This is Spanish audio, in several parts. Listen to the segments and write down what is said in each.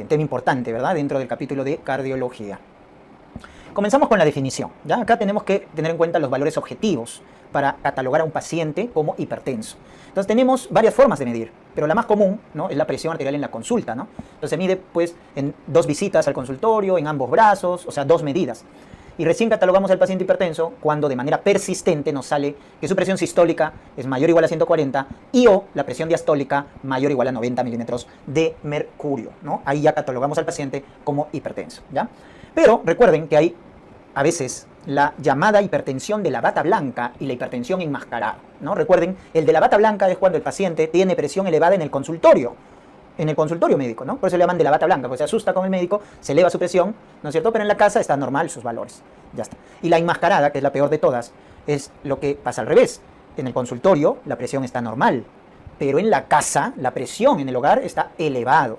bien, tema importante, ¿verdad? Dentro del capítulo de cardiología. Comenzamos con la definición, ¿ya? Acá tenemos que tener en cuenta los valores objetivos para catalogar a un paciente como hipertenso. Entonces tenemos varias formas de medir, pero la más común, ¿no?, es la presión arterial en la consulta, ¿no? Entonces se mide pues en 2 visitas al consultorio, en ambos brazos, o sea, 2 medidas. Y recién catalogamos al paciente hipertenso cuando de manera persistente nos sale que su presión sistólica es mayor o igual a 140 y o la presión diastólica mayor o igual a 90 milímetros de mercurio, ¿no? Ahí ya catalogamos al paciente como hipertenso, ¿ya? Pero recuerden que hay a veces la llamada hipertensión de la bata blanca y la hipertensión enmascarada, ¿no? Recuerden, el de la bata blanca es cuando el paciente tiene presión elevada en el consultorio médico, ¿no? Por eso le llaman de la bata blanca, porque se asusta con el médico, se eleva su presión, ¿no es cierto? Pero en la casa está normal sus valores, ya está. Y la enmascarada, que es la peor de todas, es lo que pasa al revés. En el consultorio la presión está normal, pero en la casa la presión en el hogar está elevado.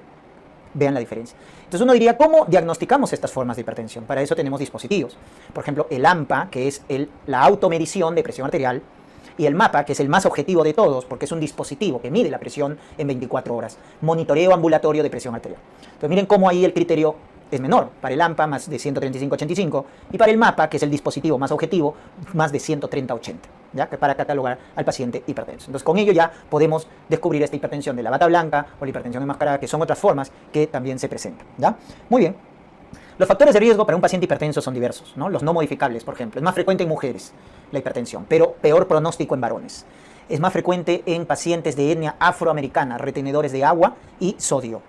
Vean la diferencia. Entonces uno diría, ¿cómo diagnosticamos estas formas de hipertensión? Para eso tenemos dispositivos. Por ejemplo, el AMPA, que es la automedición de presión arterial, y el MAPA, que es el más objetivo de todos, porque es un dispositivo que mide la presión en 24 horas. Monitoreo ambulatorio de presión arterial. Entonces miren cómo ahí el criterio es menor. Para el AMPA más de 135/85 y para el MAPA, que es el dispositivo más objetivo, más de 130/80, ¿ya? Para catalogar al paciente hipertenso. Entonces con ello ya podemos descubrir esta hipertensión de la bata blanca o la hipertensión enmascarada, que son otras formas que también se presentan, ¿ya? Muy bien. Los factores de riesgo para un paciente hipertenso son diversos, ¿no? Los no modificables, por ejemplo. Es más frecuente en mujeres la hipertensión, pero peor pronóstico en varones. Es más frecuente en pacientes de etnia afroamericana, retenedores de agua y sodio.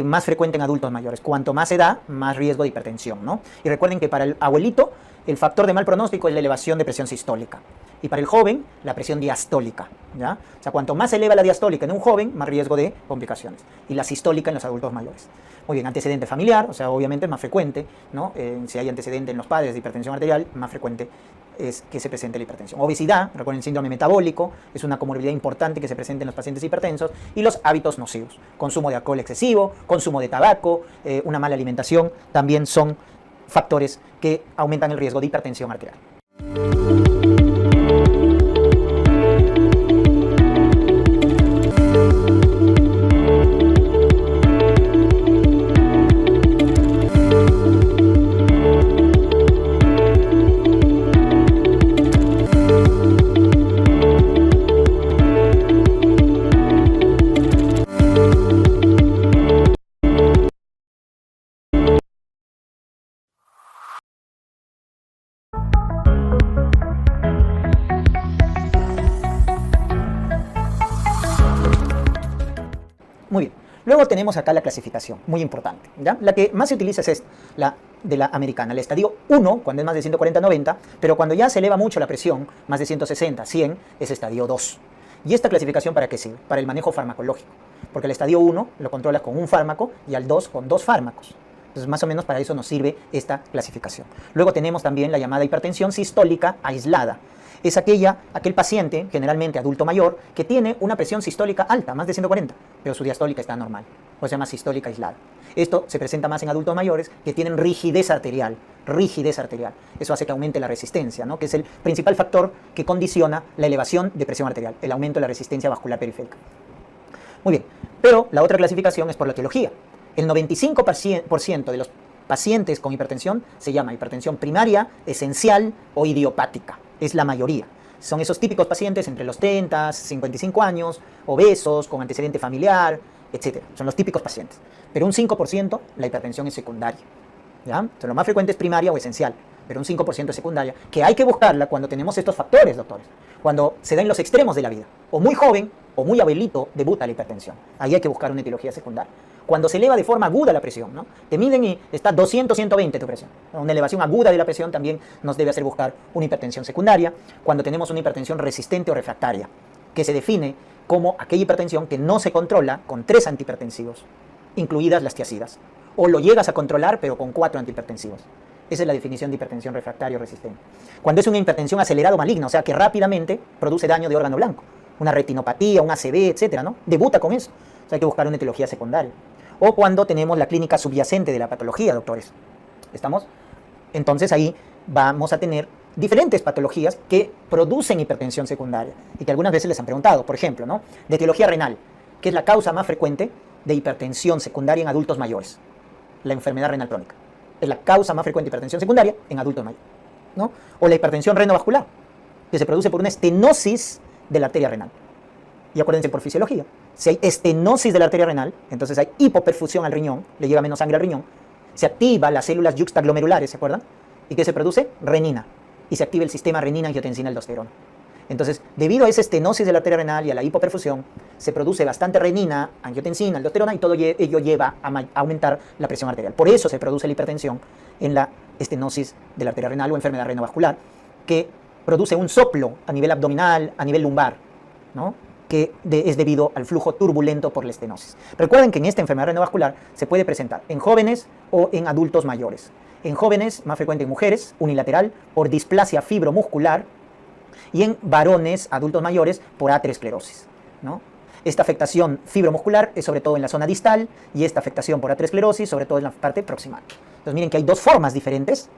Más frecuente en adultos mayores. Cuanto más edad, más riesgo de hipertensión, ¿no? Y recuerden que para el abuelito, el factor de mal pronóstico es la elevación de presión sistólica. Y para el joven, la presión diastólica, ¿ya? O sea, cuanto más se eleva la diastólica en un joven, más riesgo de complicaciones. Y la sistólica en los adultos mayores. Muy bien, antecedente familiar, o sea, obviamente es más frecuente, ¿no? Si hay antecedente en los padres de hipertensión arterial, más frecuente es que se presente la hipertensión. Obesidad, recuerden, el síndrome metabólico, es una comorbilidad importante que se presenta en los pacientes hipertensos. Y los hábitos nocivos, consumo de alcohol excesivo, consumo de tabaco, una mala alimentación, también son factores que aumentan el riesgo de hipertensión arterial. Muy bien. Luego tenemos acá la clasificación, muy importante, ¿ya? La que más se utiliza es esta, la de la americana, el estadio 1, cuando es más de 140/90, pero cuando ya se eleva mucho la presión, más de 160/100, es estadio 2. ¿Y esta clasificación para qué sirve? Para el manejo farmacológico, porque el estadio 1 lo controlas con un fármaco y al 2 con 2 fármacos. Entonces, más o menos para eso nos sirve esta clasificación. Luego tenemos también la llamada hipertensión sistólica aislada. Es aquel paciente, generalmente adulto mayor, que tiene una presión sistólica alta, más de 140, pero su diastólica está normal, o se llama sistólica aislada. Esto se presenta más en adultos mayores que tienen rigidez arterial, Eso hace que aumente la resistencia, ¿no? Que es el principal factor que condiciona la elevación de presión arterial, el aumento de la resistencia vascular periférica. Muy bien, pero la otra clasificación es por la etiología. El 95% de los pacientes con hipertensión se llama hipertensión primaria, esencial o idiopática. Es la mayoría. Son esos típicos pacientes entre los 30, 55 años, obesos, con antecedente familiar, etc. Son los típicos pacientes. Pero un 5% la hipertensión es secundaria, ¿ya? Entonces, lo más frecuente es primaria o esencial, pero un 5% es secundaria, que hay que buscarla cuando tenemos estos factores, doctores. Cuando se da en los extremos de la vida, o muy joven o muy abuelito debuta la hipertensión. Ahí hay que buscar una etiología secundaria. Cuando se eleva de forma aguda la presión, ¿no? Te miden y está 200, 120 tu presión. Una elevación aguda de la presión también nos debe hacer buscar una hipertensión secundaria. Cuando tenemos una hipertensión resistente o refractaria, que se define como aquella hipertensión que no se controla con 3 antihipertensivos, incluidas las tiazidas. O lo llegas a controlar, pero con 4 antihipertensivos. Esa es la definición de hipertensión refractaria o resistente. Cuando es una hipertensión acelerada o maligna, o sea que rápidamente produce daño de órgano blanco, una retinopatía, un ACV, etcétera, ¿no? Debuta con eso. O sea, hay que buscar una etiología secundaria. O cuando tenemos la clínica subyacente de la patología, doctores. ¿Estamos? Entonces ahí vamos a tener diferentes patologías que producen hipertensión secundaria y que algunas veces les han preguntado, por ejemplo, ¿no? De etiología renal, que es la causa más frecuente de hipertensión secundaria en adultos mayores, la enfermedad renal crónica. Es la causa más frecuente de hipertensión secundaria en adultos mayores, ¿no? O la hipertensión renovascular, que se produce por una estenosis de la arteria renal. Y acuérdense por fisiología, si hay estenosis de la arteria renal, entonces hay hipoperfusión al riñón, le llega menos sangre al riñón, se activa las células yuxtaglomerulares, ¿se acuerdan? ¿Y qué se produce? Renina. Y se activa el sistema renina-angiotensina-aldosterona. Entonces, debido a esa estenosis de la arteria renal y a la hipoperfusión, se produce bastante renina, angiotensina, aldosterona y todo ello lleva a aumentar la presión arterial. Por eso se produce la hipertensión en la estenosis de la arteria renal o enfermedad renovascular, que produce un soplo a nivel abdominal, a nivel lumbar, ¿no? Que es debido al flujo turbulento por la estenosis. Recuerden que en esta enfermedad renovascular se puede presentar en jóvenes o en adultos mayores. En jóvenes, más frecuente en mujeres, unilateral, por displasia fibromuscular, y en varones, adultos mayores, por aterosclerosis, ¿no? Esta afectación fibromuscular es sobre todo en la zona distal y esta afectación por aterosclerosis sobre todo en la parte proximal. Entonces miren que hay dos formas diferentes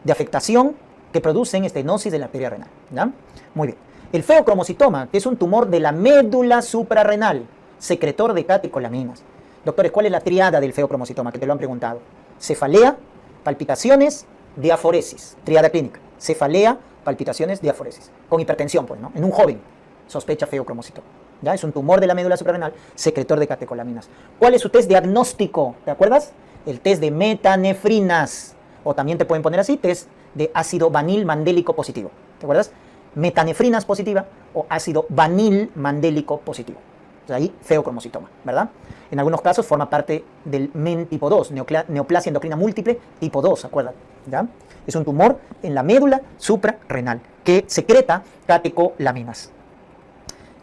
de afectación que producen estenosis de la arteria renal, ¿ya? Muy bien. El feocromocitoma, que es un tumor de la médula suprarrenal, secretor de catecolaminas. Doctores, ¿cuál es la triada del feocromocitoma? Que te lo han preguntado. Cefalea, palpitaciones, diaforesis. Triada clínica. Cefalea, palpitaciones, diaforesis. Con hipertensión, pues, ¿no? En un joven, sospecha feocromocitoma. ¿Ya? Es un tumor de la médula suprarrenal, secretor de catecolaminas. ¿Cuál es su test diagnóstico? ¿Te acuerdas? El test de metanefrinas. O también te pueden poner así, test de ácido vanil mandélico positivo. ¿Te acuerdas? Metanefrinas positiva o ácido vanil mandélico positivo. Entonces ahí feocromocitoma, ¿verdad? En algunos casos forma parte del MEN tipo 2, neoplasia endocrina múltiple tipo 2, acuérdate, ¿ya? Es un tumor en la médula suprarrenal que secreta catecolaminas.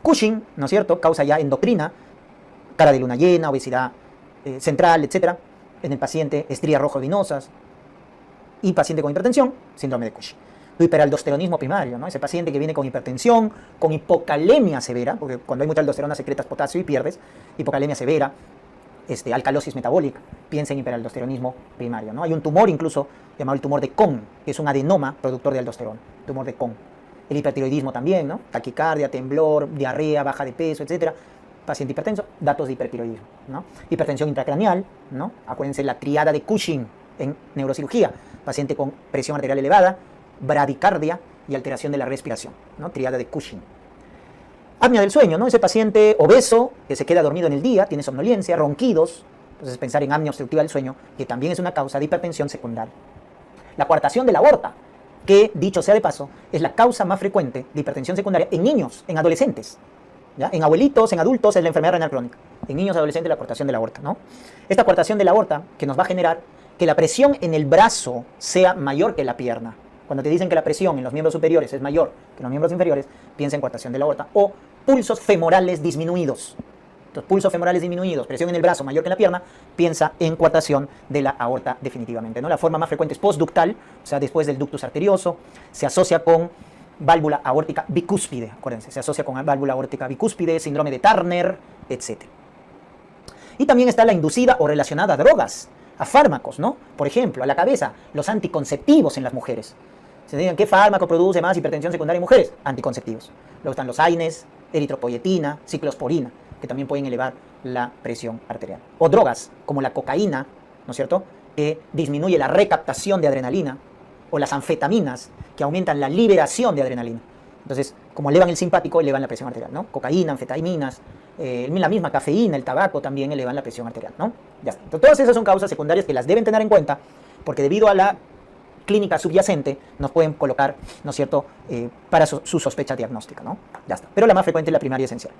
Cushing, ¿no es cierto? Causa ya endocrina, cara de luna llena, obesidad central, etc. En el paciente, estrías rojo-venosas y paciente con hipertensión, síndrome de Cushing. Hiperaldosteronismo primario, ¿no? Ese paciente que viene con hipertensión, con hipocalemia severa, porque cuando hay mucha aldosterona secretas potasio y pierdes, hipocalemia severa, alcalosis metabólica, piensa en hiperaldosteronismo primario, ¿no? Hay un tumor incluso llamado el tumor de Kohn, que es un adenoma productor de aldosterona, tumor de Kohn. El hipertiroidismo también, ¿no? Taquicardia, temblor, diarrea, baja de peso, etcétera. Paciente hipertenso, datos de hipertiroidismo, ¿no? Hipertensión intracraneal, ¿no? Acuérdense la triada de Cushing en neurocirugía, paciente con presión arterial elevada, bradicardia y alteración de la respiración, ¿no? Triada de Cushing. Apnea del sueño, ¿no? Ese paciente obeso que se queda dormido en el día, tiene somnolencia, ronquidos, entonces pensar en apnea obstructiva del sueño, que también es una causa de hipertensión secundaria. La coartación de la aorta, que dicho sea de paso, es la causa más frecuente de hipertensión secundaria en niños, en adolescentes, ¿ya? En abuelitos, en adultos es la enfermedad renal crónica, en niños y adolescentes la coartación de la aorta, ¿no? Esta coartación de la aorta que nos va a generar que la presión en el brazo sea mayor que la pierna. Cuando te dicen que la presión en los miembros superiores es mayor que en los miembros inferiores, piensa en coartación de la aorta. O pulsos femorales disminuidos. Entonces, pulsos femorales disminuidos, presión en el brazo mayor que en la pierna, piensa en coartación de la aorta definitivamente, ¿no? La forma más frecuente es postductal, o sea, después del ductus arterioso, se asocia con válvula aórtica bicúspide, acuérdense, se asocia con válvula aórtica bicúspide, síndrome de Turner, etc. Y también está la inducida o relacionada a drogas, a fármacos, ¿no? Por ejemplo, a la cabeza, los anticonceptivos en las mujeres. Se digan, ¿qué fármaco produce más hipertensión secundaria en mujeres? Anticonceptivos. Luego están los AINES, eritropoyetina, ciclosporina, que también pueden elevar la presión arterial. O drogas, como la cocaína, ¿no es cierto?, que disminuye la recaptación de adrenalina, o las anfetaminas, que aumentan la liberación de adrenalina. Entonces, como elevan el simpático, elevan la presión arterial, ¿no? Cocaína, anfetaminas, la misma cafeína, el tabaco también elevan la presión arterial, ¿no? Ya está. Entonces, todas esas son causas secundarias que las deben tener en cuenta, porque debido a la clínica subyacente nos pueden colocar, ¿no es cierto?, para su sospecha diagnóstica, ¿no? Ya está. Pero la más frecuente es la primaria esencial.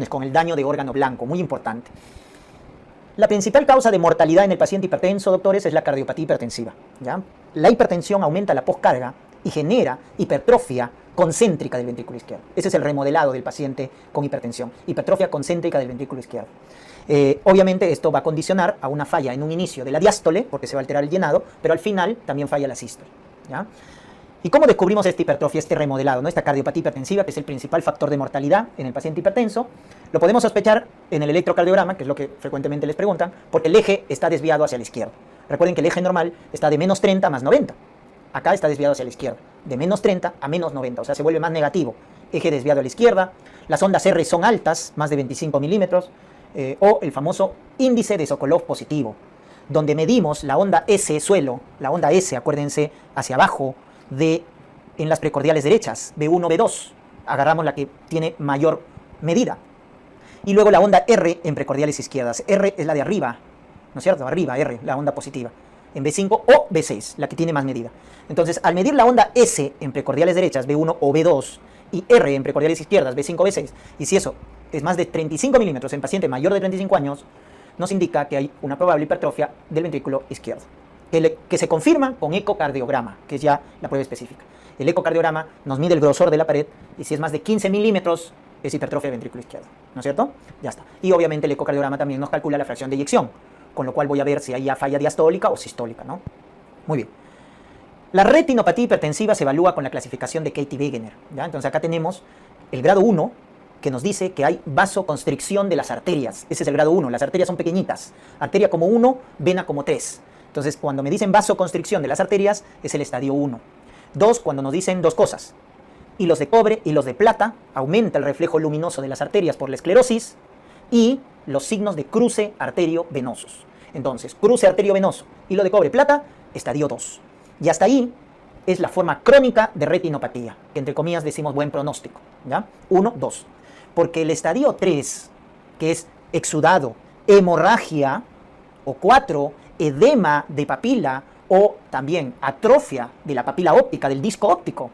Con el daño de órgano blanco, muy importante. La principal causa de mortalidad en el paciente hipertenso, doctores, es la cardiopatía hipertensiva, ¿ya? La hipertensión aumenta la poscarga y genera hipertrofia concéntrica del ventrículo izquierdo. Ese es el remodelado del paciente con hipertensión, hipertrofia concéntrica del ventrículo izquierdo. Obviamente esto va a condicionar a una falla en un inicio de la diástole, porque se va a alterar el llenado, pero al final también falla la sístole, ¿ya? ¿Y cómo descubrimos esta hipertrofia, este remodelado, ¿no? Esta cardiopatía hipertensiva, que es el principal factor de mortalidad en el paciente hipertenso? Lo podemos sospechar en el electrocardiograma, que es lo que frecuentemente les preguntan, porque el eje está desviado hacia la izquierda. Recuerden que el eje normal está de menos 30 a más 90. Acá está desviado hacia la izquierda, de menos 30 a menos 90, o sea, se vuelve más negativo. Eje desviado a la izquierda, las ondas R son altas, más de 25 milímetros, o el famoso índice de Sokolov positivo, donde medimos la onda S suelo, la onda S, acuérdense, hacia abajo, en las precordiales derechas, B1, B2, agarramos la que tiene mayor medida. Y luego la onda R en precordiales izquierdas. R es la de arriba, ¿no es cierto? Arriba, R, la onda positiva. En B5 o B6, la que tiene más medida. Entonces, al medir la onda S en precordiales derechas, B1 o B2, y R en precordiales izquierdas, B5 o B6, y si eso es más de 35 milímetros en paciente mayor de 35 años, nos indica que hay una probable hipertrofia del ventrículo izquierdo, que se confirma con ecocardiograma, que es ya la prueba específica. El ecocardiograma nos mide el grosor de la pared y si es más de 15 milímetros es hipertrofia del ventrículo izquierdo, ¿no es cierto? Ya está. Y obviamente el ecocardiograma también nos calcula la fracción de eyección, con lo cual voy a ver si hay ya falla diastólica o sistólica, ¿no? Muy bien. La retinopatía hipertensiva se evalúa con la clasificación de Katie-Wegener, ¿ya? Entonces acá tenemos el grado 1, que nos dice que hay vasoconstricción de las arterias. Ese es el grado 1, las arterias son pequeñitas. Arteria como 1, vena como 3. Entonces, cuando me dicen vasoconstricción de las arterias, es el estadio 1. 2, cuando nos dicen dos cosas. Hilos de cobre, hilos de plata, aumenta el reflejo luminoso de las arterias por la esclerosis, y los signos de cruce arterio-venosos. Entonces, cruce arterio-venoso, hilo de cobre, plata, estadio 2. Y hasta ahí es la forma crónica de retinopatía, que entre comillas decimos buen pronóstico, ¿ya? 1, 2. Porque el estadio 3, que es exudado, hemorragia, o 4, edema de papila, o también atrofia de la papila óptica, del disco óptico,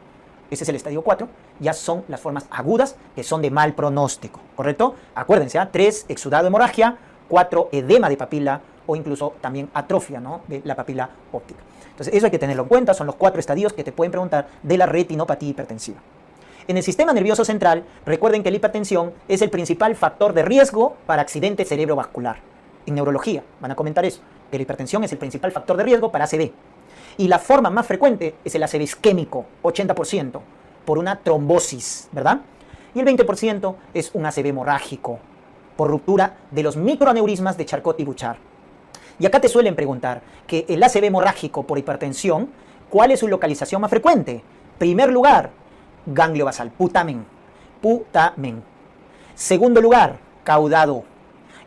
ese es el estadio 4, ya son las formas agudas que son de mal pronóstico, ¿correcto? Acuérdense, 3, exudado, hemorragia, 4, edema de papila, o incluso también atrofia, ¿no?, de la papila óptica. Entonces, eso hay que tenerlo en cuenta, son los 4 estadios que te pueden preguntar de la retinopatía hipertensiva. En el sistema nervioso central, recuerden que la hipertensión es el principal factor de riesgo para accidente cerebrovascular. En neurología van a comentar eso, que la hipertensión es el principal factor de riesgo para ACV. Y la forma más frecuente es el ACV isquémico, 80%, por una trombosis, ¿verdad? Y el 20% es un ACV hemorrágico, por ruptura de los microaneurismas de Charcot y Bouchard. Y acá te suelen preguntar que el ACV hemorrágico por hipertensión, ¿cuál es su localización más frecuente? Primer lugar, ganglio basal, putamen. Segundo lugar, caudado.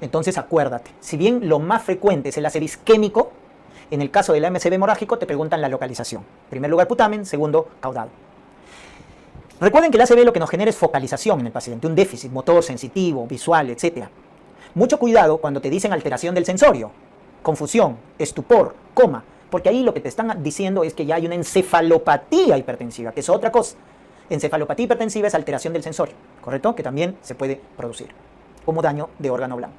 Entonces acuérdate, si bien lo más frecuente es el ACV isquémico, en el caso del ACV hemorrágico te preguntan la localización. Primer lugar, putamen, segundo, caudado. Recuerden que el ACV lo que nos genera es focalización en el paciente, un déficit motor, sensitivo, visual, etc. Mucho cuidado cuando te dicen alteración del sensorio, confusión, estupor, coma, porque ahí lo que te están diciendo es que ya hay una encefalopatía hipertensiva, que es otra cosa. Encefalopatía hipertensiva es alteración del sensorio, ¿correcto? Que también se puede producir como daño de órgano blanco.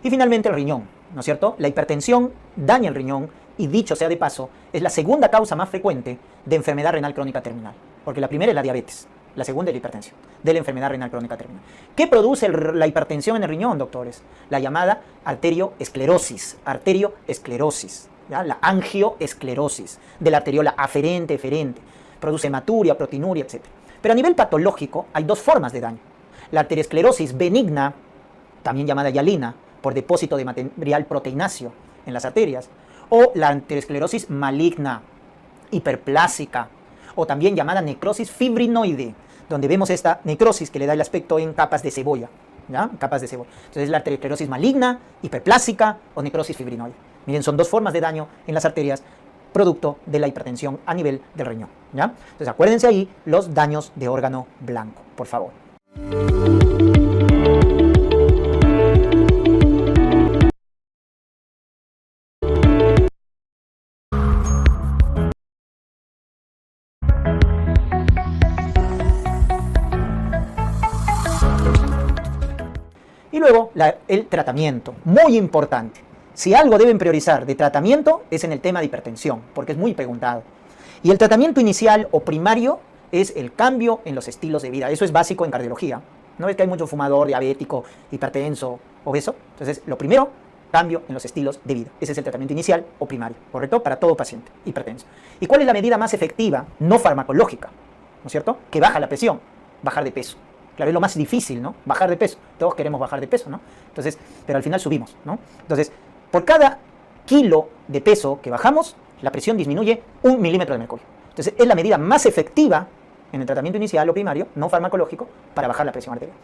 Y finalmente el riñón, ¿no es cierto? La hipertensión daña el riñón y, dicho sea de paso, es la segunda causa más frecuente de enfermedad renal crónica terminal, porque la primera es la diabetes, la segunda es la hipertensión, de la enfermedad renal crónica terminal. ¿Qué produce la hipertensión en el riñón, doctores? La llamada arterioesclerosis, ¿ya? La angioesclerosis de la arteriola aferente, eferente, produce hematuria, proteinuria, etc. Pero a nivel patológico hay dos formas de daño. La arteriosclerosis benigna, también llamada hialina, por depósito de material proteináceo en las arterias, o la arteriosclerosis maligna, hiperplásica, o también llamada necrosis fibrinoide, donde vemos esta necrosis que le da el aspecto en capas de cebolla, ¿ya? Capas de cebolla. Entonces la arteriosclerosis maligna, hiperplásica o necrosis fibrinoide. Miren, son dos formas de daño en las arterias producto de la hipertensión a nivel del riñón, ¿ya? Entonces acuérdense ahí los daños de órgano blanco, por favor. Y luego el tratamiento, muy importante. Si algo deben priorizar de tratamiento es en el tema de hipertensión, porque es muy preguntado. Y el tratamiento inicial o primario es el cambio en los estilos de vida. Eso es básico en cardiología. ¿No ves que hay mucho fumador, diabético, hipertenso, obeso? Entonces, lo primero, cambio en los estilos de vida. Ese es el tratamiento inicial o primario, ¿correcto? Para todo paciente hipertenso. ¿Y cuál es la medida más efectiva, no farmacológica, ¿no es cierto? Que baja la presión, bajar de peso. Claro, es lo más difícil, ¿no? Bajar de peso. Todos queremos bajar de peso, ¿no? Entonces, pero al final subimos, ¿no? Entonces, por cada kilo de peso que bajamos, la presión disminuye 1 milímetro de mercurio. Entonces, es la medida más efectiva en el tratamiento inicial o primario, no farmacológico, para bajar la presión arterial.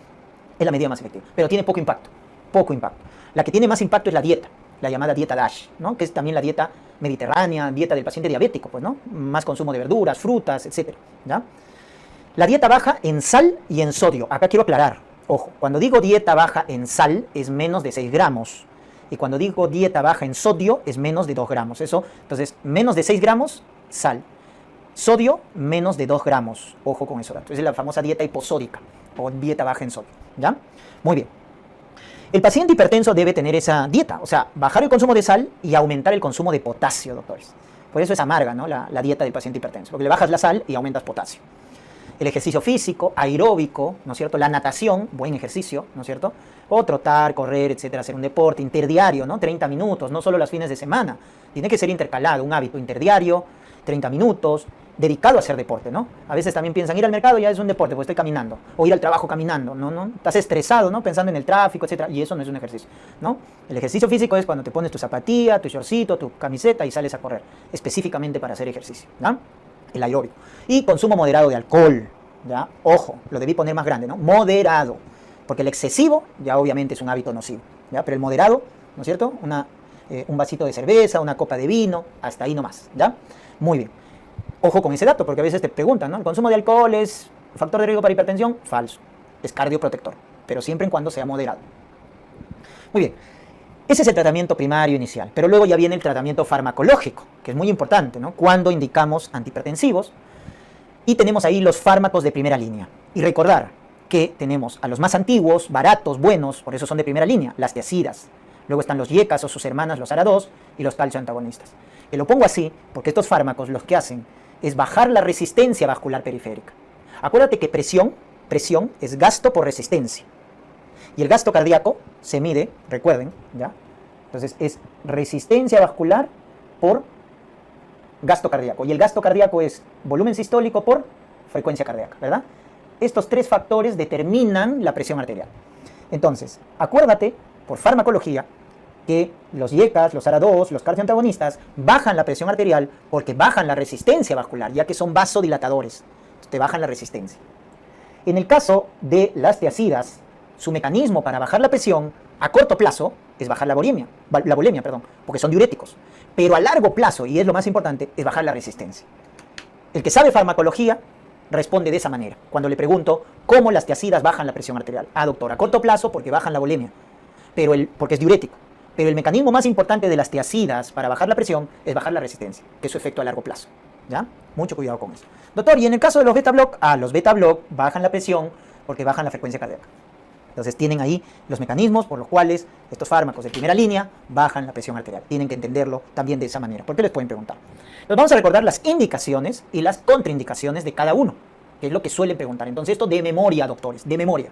Es la medida más efectiva, pero tiene poco impacto, poco impacto. La que tiene más impacto es la dieta, la llamada dieta DASH, ¿no? Que es también la dieta mediterránea, dieta del paciente diabético, pues, ¿no? Más consumo de verduras, frutas, etcétera, ¿ya? La dieta baja en sal y en sodio. Acá quiero aclarar, ojo, cuando digo dieta baja en sal es menos de 6 gramos, y cuando digo dieta baja en sodio es menos de 2 gramos. Eso, entonces, menos de 6 gramos, sal. Sodio, menos de 2 gramos. Ojo con eso. Entonces, es la famosa dieta hiposódica o dieta baja en sodio, ¿ya? Muy bien. El paciente hipertenso debe tener esa dieta, o sea, bajar el consumo de sal y aumentar el consumo de potasio, doctores. Por eso es amarga, ¿no? La dieta del paciente hipertenso, porque le bajas la sal y aumentas potasio. El ejercicio físico, aeróbico, ¿no es cierto? La natación, buen ejercicio, ¿no es cierto? O trotar, correr, etcétera, hacer un deporte interdiario, ¿no? 30 minutos, no solo los fines de semana. Tiene que ser intercalado, un hábito interdiario, 30 minutos, dedicado a hacer deporte, ¿no? A veces también piensan, ir al mercado ya es un deporte, pues estoy caminando. O ir al trabajo caminando, ¿no? Estás estresado, ¿no? Pensando en el tráfico, etcétera, y eso no es un ejercicio, ¿no? El ejercicio físico es cuando te pones tu zapatilla, tu shortcito, tu camiseta y sales a correr, específicamente para hacer ejercicio, ¿no? El aeróbico. Y consumo moderado de alcohol, ¿ya? Ojo, lo debí poner más grande, ¿no? Moderado, porque el excesivo ya obviamente es un hábito nocivo, ¿ya? Pero el moderado, ¿no es cierto? Un vasito de cerveza, una copa de vino, hasta ahí nomás, ¿ya? Muy bien. Ojo con ese dato, porque a veces te preguntan, ¿no? ¿El consumo de alcohol es factor de riesgo para hipertensión? Falso, es cardioprotector, pero siempre y cuando sea moderado. Muy bien. Ese es el tratamiento primario inicial, pero luego ya viene el tratamiento farmacológico, que es muy importante, ¿no? Cuando indicamos antihipertensivos, y tenemos ahí los fármacos de primera línea. Y recordar que tenemos a los más antiguos, baratos, buenos, por eso son de primera línea, las tiazidas. Luego están los IECAs o sus hermanas, los ARA2 y los calcioantagonistas. Y lo pongo así porque estos fármacos los que hacen es bajar la resistencia vascular periférica. Acuérdate que presión es gasto por resistencia. Y el gasto cardíaco se mide, recuerden, ¿ya? Entonces es resistencia vascular por gasto cardíaco. Y el gasto cardíaco es volumen sistólico por frecuencia cardíaca, ¿verdad? Estos tres factores determinan la presión arterial. Entonces, acuérdate, por farmacología, que los IECAs, los ARA2, los calcioantagonistas bajan la presión arterial porque bajan la resistencia vascular, ya que son vasodilatadores. Te bajan la resistencia. En el caso de las tiazidas, su mecanismo para bajar la presión a corto plazo es bajar la bulimia, porque son diuréticos. Pero a largo plazo, y es lo más importante, es bajar la resistencia. El que sabe farmacología responde de esa manera. Cuando le pregunto cómo las tiazidas bajan la presión arterial. Ah, doctor, a corto plazo porque bajan la bulimia, porque es diurético. Pero el mecanismo más importante de las tiazidas para bajar la presión es bajar la resistencia, que es su efecto a largo plazo. ¿Ya? Mucho cuidado con eso. Doctor, y en el caso de los beta-block, los beta-block bajan la presión porque bajan la frecuencia cardíaca. Entonces tienen ahí los mecanismos por los cuales estos fármacos de primera línea bajan la presión arterial. Tienen que entenderlo también de esa manera. ¿Por qué les pueden preguntar? Nos vamos a recordar las indicaciones y las contraindicaciones de cada uno, que es lo que suelen preguntar. Entonces esto de memoria, doctores, de memoria.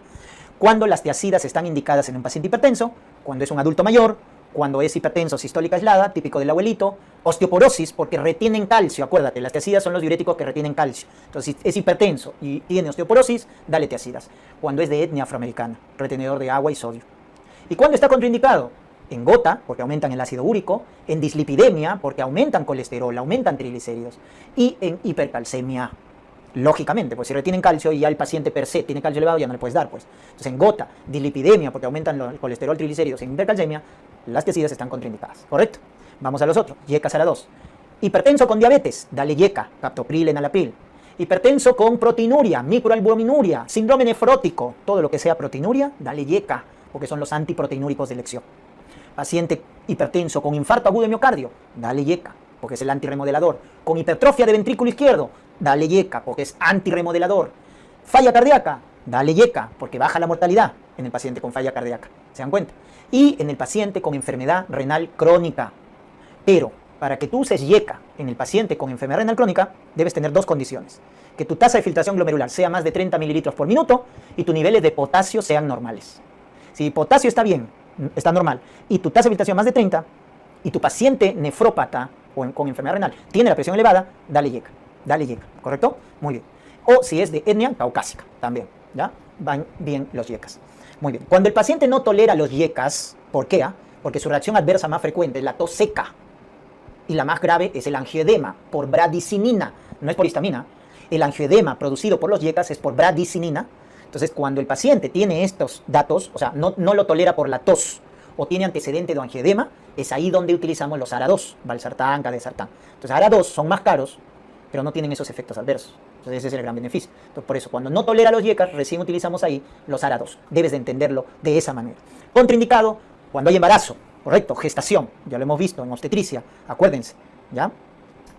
Cuando las tiazidas están indicadas en un paciente hipertenso, cuando es un adulto mayor, cuando es hipertenso sistólica aislada, típico del abuelito, osteoporosis, porque retienen calcio, acuérdate, las tiazidas son los diuréticos que retienen calcio. Entonces, si es hipertenso y tiene osteoporosis, dale tiazidas. Cuando es de etnia afroamericana, retenedor de agua y sodio. ¿Y cuándo está contraindicado? En gota, porque aumentan el ácido úrico, en dislipidemia, porque aumentan colesterol, aumentan triglicéridos, y en hipercalcemia. Lógicamente, pues si retienen calcio y ya el paciente per se tiene calcio elevado, ya no le puedes dar, pues. Entonces, en gota, dislipidemia, porque aumentan el colesterol, triglicéridos, en hipercalcemia, las tiazidas están contraindicadas, ¿correcto? Vamos a los otros, IECA ARA2. Hipertenso con diabetes, dale IECA, captopril, enalapril. Hipertenso con proteinuria, microalbuminuria, síndrome nefrótico, todo lo que sea proteinuria, dale IECA, porque son los antiproteinúricos de elección. Paciente hipertenso con infarto agudo de miocardio, dale IECA, porque es el antirremodelador. Con hipertrofia de ventrículo izquierdo, dale IECA, porque es antirremodelador. Falla cardíaca, dale IECA, porque baja la mortalidad en el paciente con falla cardíaca. ¿Se dan cuenta? Y en el paciente con enfermedad renal crónica. Pero para que tú uses IECA en el paciente con enfermedad renal crónica, debes tener dos condiciones. que tu tasa de filtración glomerular sea más de 30 mililitros por minuto y tus niveles de potasio sean normales. Si potasio está bien, está normal, y tu tasa de filtración más de 30, y tu paciente nefrópata o con enfermedad renal tiene la presión elevada, dale YECA, ¿correcto? Muy bien. O si es de etnia caucásica, también, ¿ya? Van bien los YECAs. Muy bien. Cuando el paciente no tolera los YECAs, ¿por qué? Porque su reacción adversa más frecuente es la tos seca, y la más grave es el angioedema por bradicinina, no es por histamina. El angioedema producido por los YECAs es por bradicinina. Entonces, cuando el paciente tiene estos datos, o sea, no lo tolera por la tos o tiene antecedente de angioedema, es ahí donde utilizamos los ARA-2, valsartán, cadesartán. Entonces, ARA-2 son más caros, pero no tienen esos efectos adversos. Entonces, ese es el gran beneficio. Entonces, por eso, cuando no tolera los YECAs, recién utilizamos ahí los ARA-2. Debes de entenderlo de esa manera. Contraindicado, cuando hay embarazo, correcto, gestación, ya lo hemos visto en obstetricia, acuérdense, ¿ya?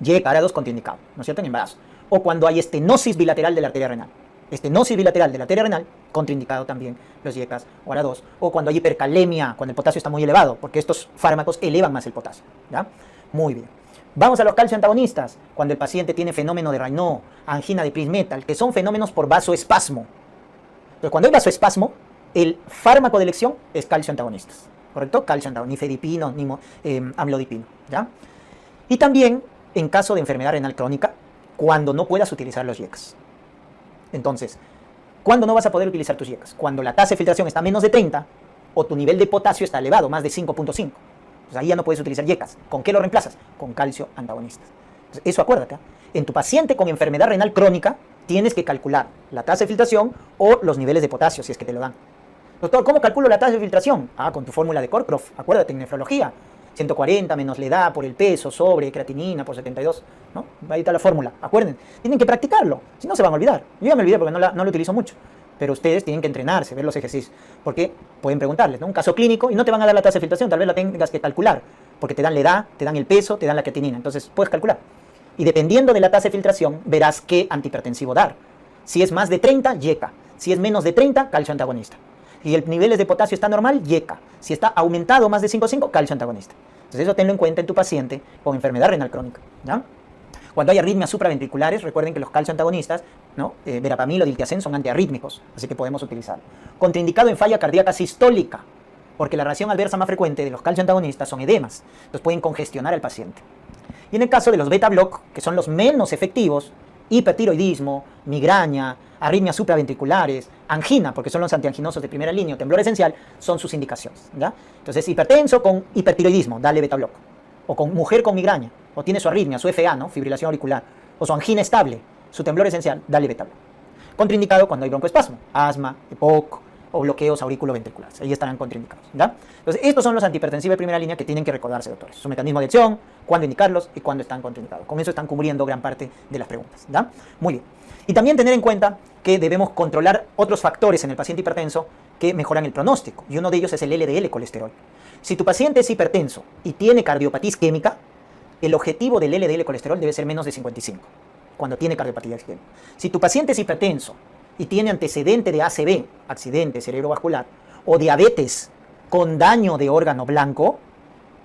YECA, ARA-2 contraindicado, ¿no es cierto?, en embarazo. O cuando hay estenosis bilateral de la arteria renal. Estenosis bilateral de la arteria renal, contraindicado también los YECAs o ARA-2. O cuando hay hipercalemia, cuando el potasio está muy elevado, porque estos fármacos elevan más el potasio, ¿ya? Muy bien. Vamos a los calcioantagonistas, cuando el paciente tiene fenómeno de Raynaud, angina de Prinzmetal, que son fenómenos por vasoespasmo. Entonces, cuando hay vasoespasmo, el fármaco de elección es calcioantagonistas, ¿correcto? Calcioantagonistas, nifedipino, amlodipino, ¿ya? Y también, en caso de enfermedad renal crónica, cuando no puedas utilizar los YECAs. Entonces, ¿cuándo no vas a poder utilizar tus YECAs? Cuando la tasa de filtración está menos de 30 o tu nivel de potasio está elevado, más de 5.5. Pues ahí ya no puedes utilizar YECAs. ¿Con qué lo reemplazas? Con calcio antagonistas. Entonces, eso acuérdate. En tu paciente con enfermedad renal crónica tienes que calcular la tasa de filtración o los niveles de potasio, si es que te lo dan. Doctor, ¿cómo calculo la tasa de filtración? Con tu fórmula de Cockcroft. Acuérdate, en nefrología. 140 menos la edad por el peso sobre creatinina por 72, ¿no? Ahí está la fórmula, acuérdense. Tienen que practicarlo, si no se van a olvidar. Yo ya me olvidé porque no lo utilizo mucho, pero ustedes tienen que entrenarse, ver los ejercicios, porque pueden preguntarles, ¿no? Un caso clínico y no te van a dar la tasa de filtración, tal vez la tengas que calcular, porque te dan la edad, te dan el peso, te dan la creatinina, entonces puedes calcular. Y dependiendo de la tasa de filtración, verás qué antihipertensivo dar. Si es más de 30, YECA. Si es menos de 30, calcio antagonista. Si el nivel de potasio está normal, YECA. Si está aumentado más de 5,5, calcio antagonista. Entonces eso tenlo en cuenta en tu paciente con enfermedad renal crónica, ¿ya? Cuando hay arritmias supraventriculares, recuerden que los calcio antagonistas, ¿no? Verapamil o diltiazem son antiarrítmicos, así que podemos utilizarlo. Contraindicado en falla cardíaca sistólica, porque la reacción adversa más frecuente de los calcio antagonistas son edemas, entonces pueden congestionar al paciente. Y en el caso de los beta block, que son los menos efectivos, hipertiroidismo, migraña, arritmias supraventriculares, angina, porque son los antianginosos de primera línea, o temblor esencial, son sus indicaciones, ¿ya? Entonces, hipertenso con hipertiroidismo, dale beta block. O con mujer con migraña, o tiene su arritmia, su FA, ¿no? Fibrilación auricular, o su angina estable, su temblor esencial, dale beta block. Contraindicado cuando hay broncoespasmo, asma, EPOC, o bloqueos auriculoventriculares, ahí estarán contraindicados, ¿ya? Entonces, estos son los antihipertensivos de primera línea que tienen que recordarse, doctores. Su mecanismo de acción, cuándo indicarlos y cuándo están contraindicados. Con eso están cubriendo gran parte de las preguntas, ¿ya? Muy bien. Y también tener en cuenta que debemos controlar otros factores en el paciente hipertenso que mejoran el pronóstico, y uno de ellos es el LDL colesterol. Si tu paciente es hipertenso y tiene cardiopatía isquémica, el objetivo del LDL colesterol debe ser menos de 55, cuando tiene cardiopatía isquémica. Si tu paciente es hipertenso y tiene antecedente de ACV, accidente cerebrovascular, o diabetes con daño de órgano blanco,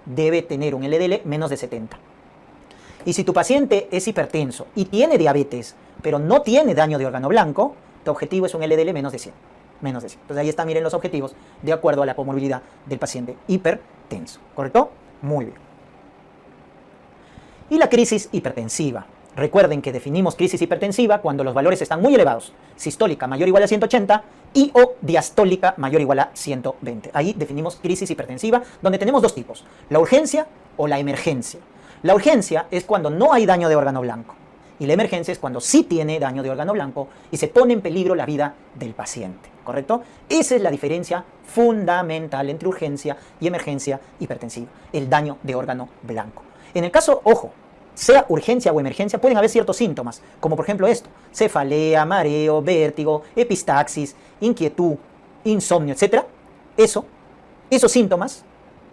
debe tener un LDL menos de 70. Y si tu paciente es hipertenso y tiene diabetes, pero no tiene daño de órgano blanco, tu objetivo es un LDL menos de 100. Menos de 100. Entonces ahí están, miren los objetivos de acuerdo a la comorbilidad del paciente hipertenso. ¿Correcto? Muy bien. Y la crisis hipertensiva. Recuerden que definimos crisis hipertensiva cuando los valores están muy elevados. Sistólica mayor o igual a 180 y o diastólica mayor o igual a 120. Ahí definimos crisis hipertensiva, donde tenemos dos tipos, la urgencia o la emergencia. La urgencia es cuando no hay daño de órgano blanco. Y la emergencia es cuando sí tiene daño de órgano blanco y se pone en peligro la vida del paciente. ¿Correcto? Esa es la diferencia fundamental entre urgencia y emergencia hipertensiva. El daño de órgano blanco. En el caso, ojo, sea urgencia o emergencia, pueden haber ciertos síntomas, como por ejemplo esto, cefalea, mareo, vértigo, epistaxis, inquietud, insomnio, etc. Esos síntomas,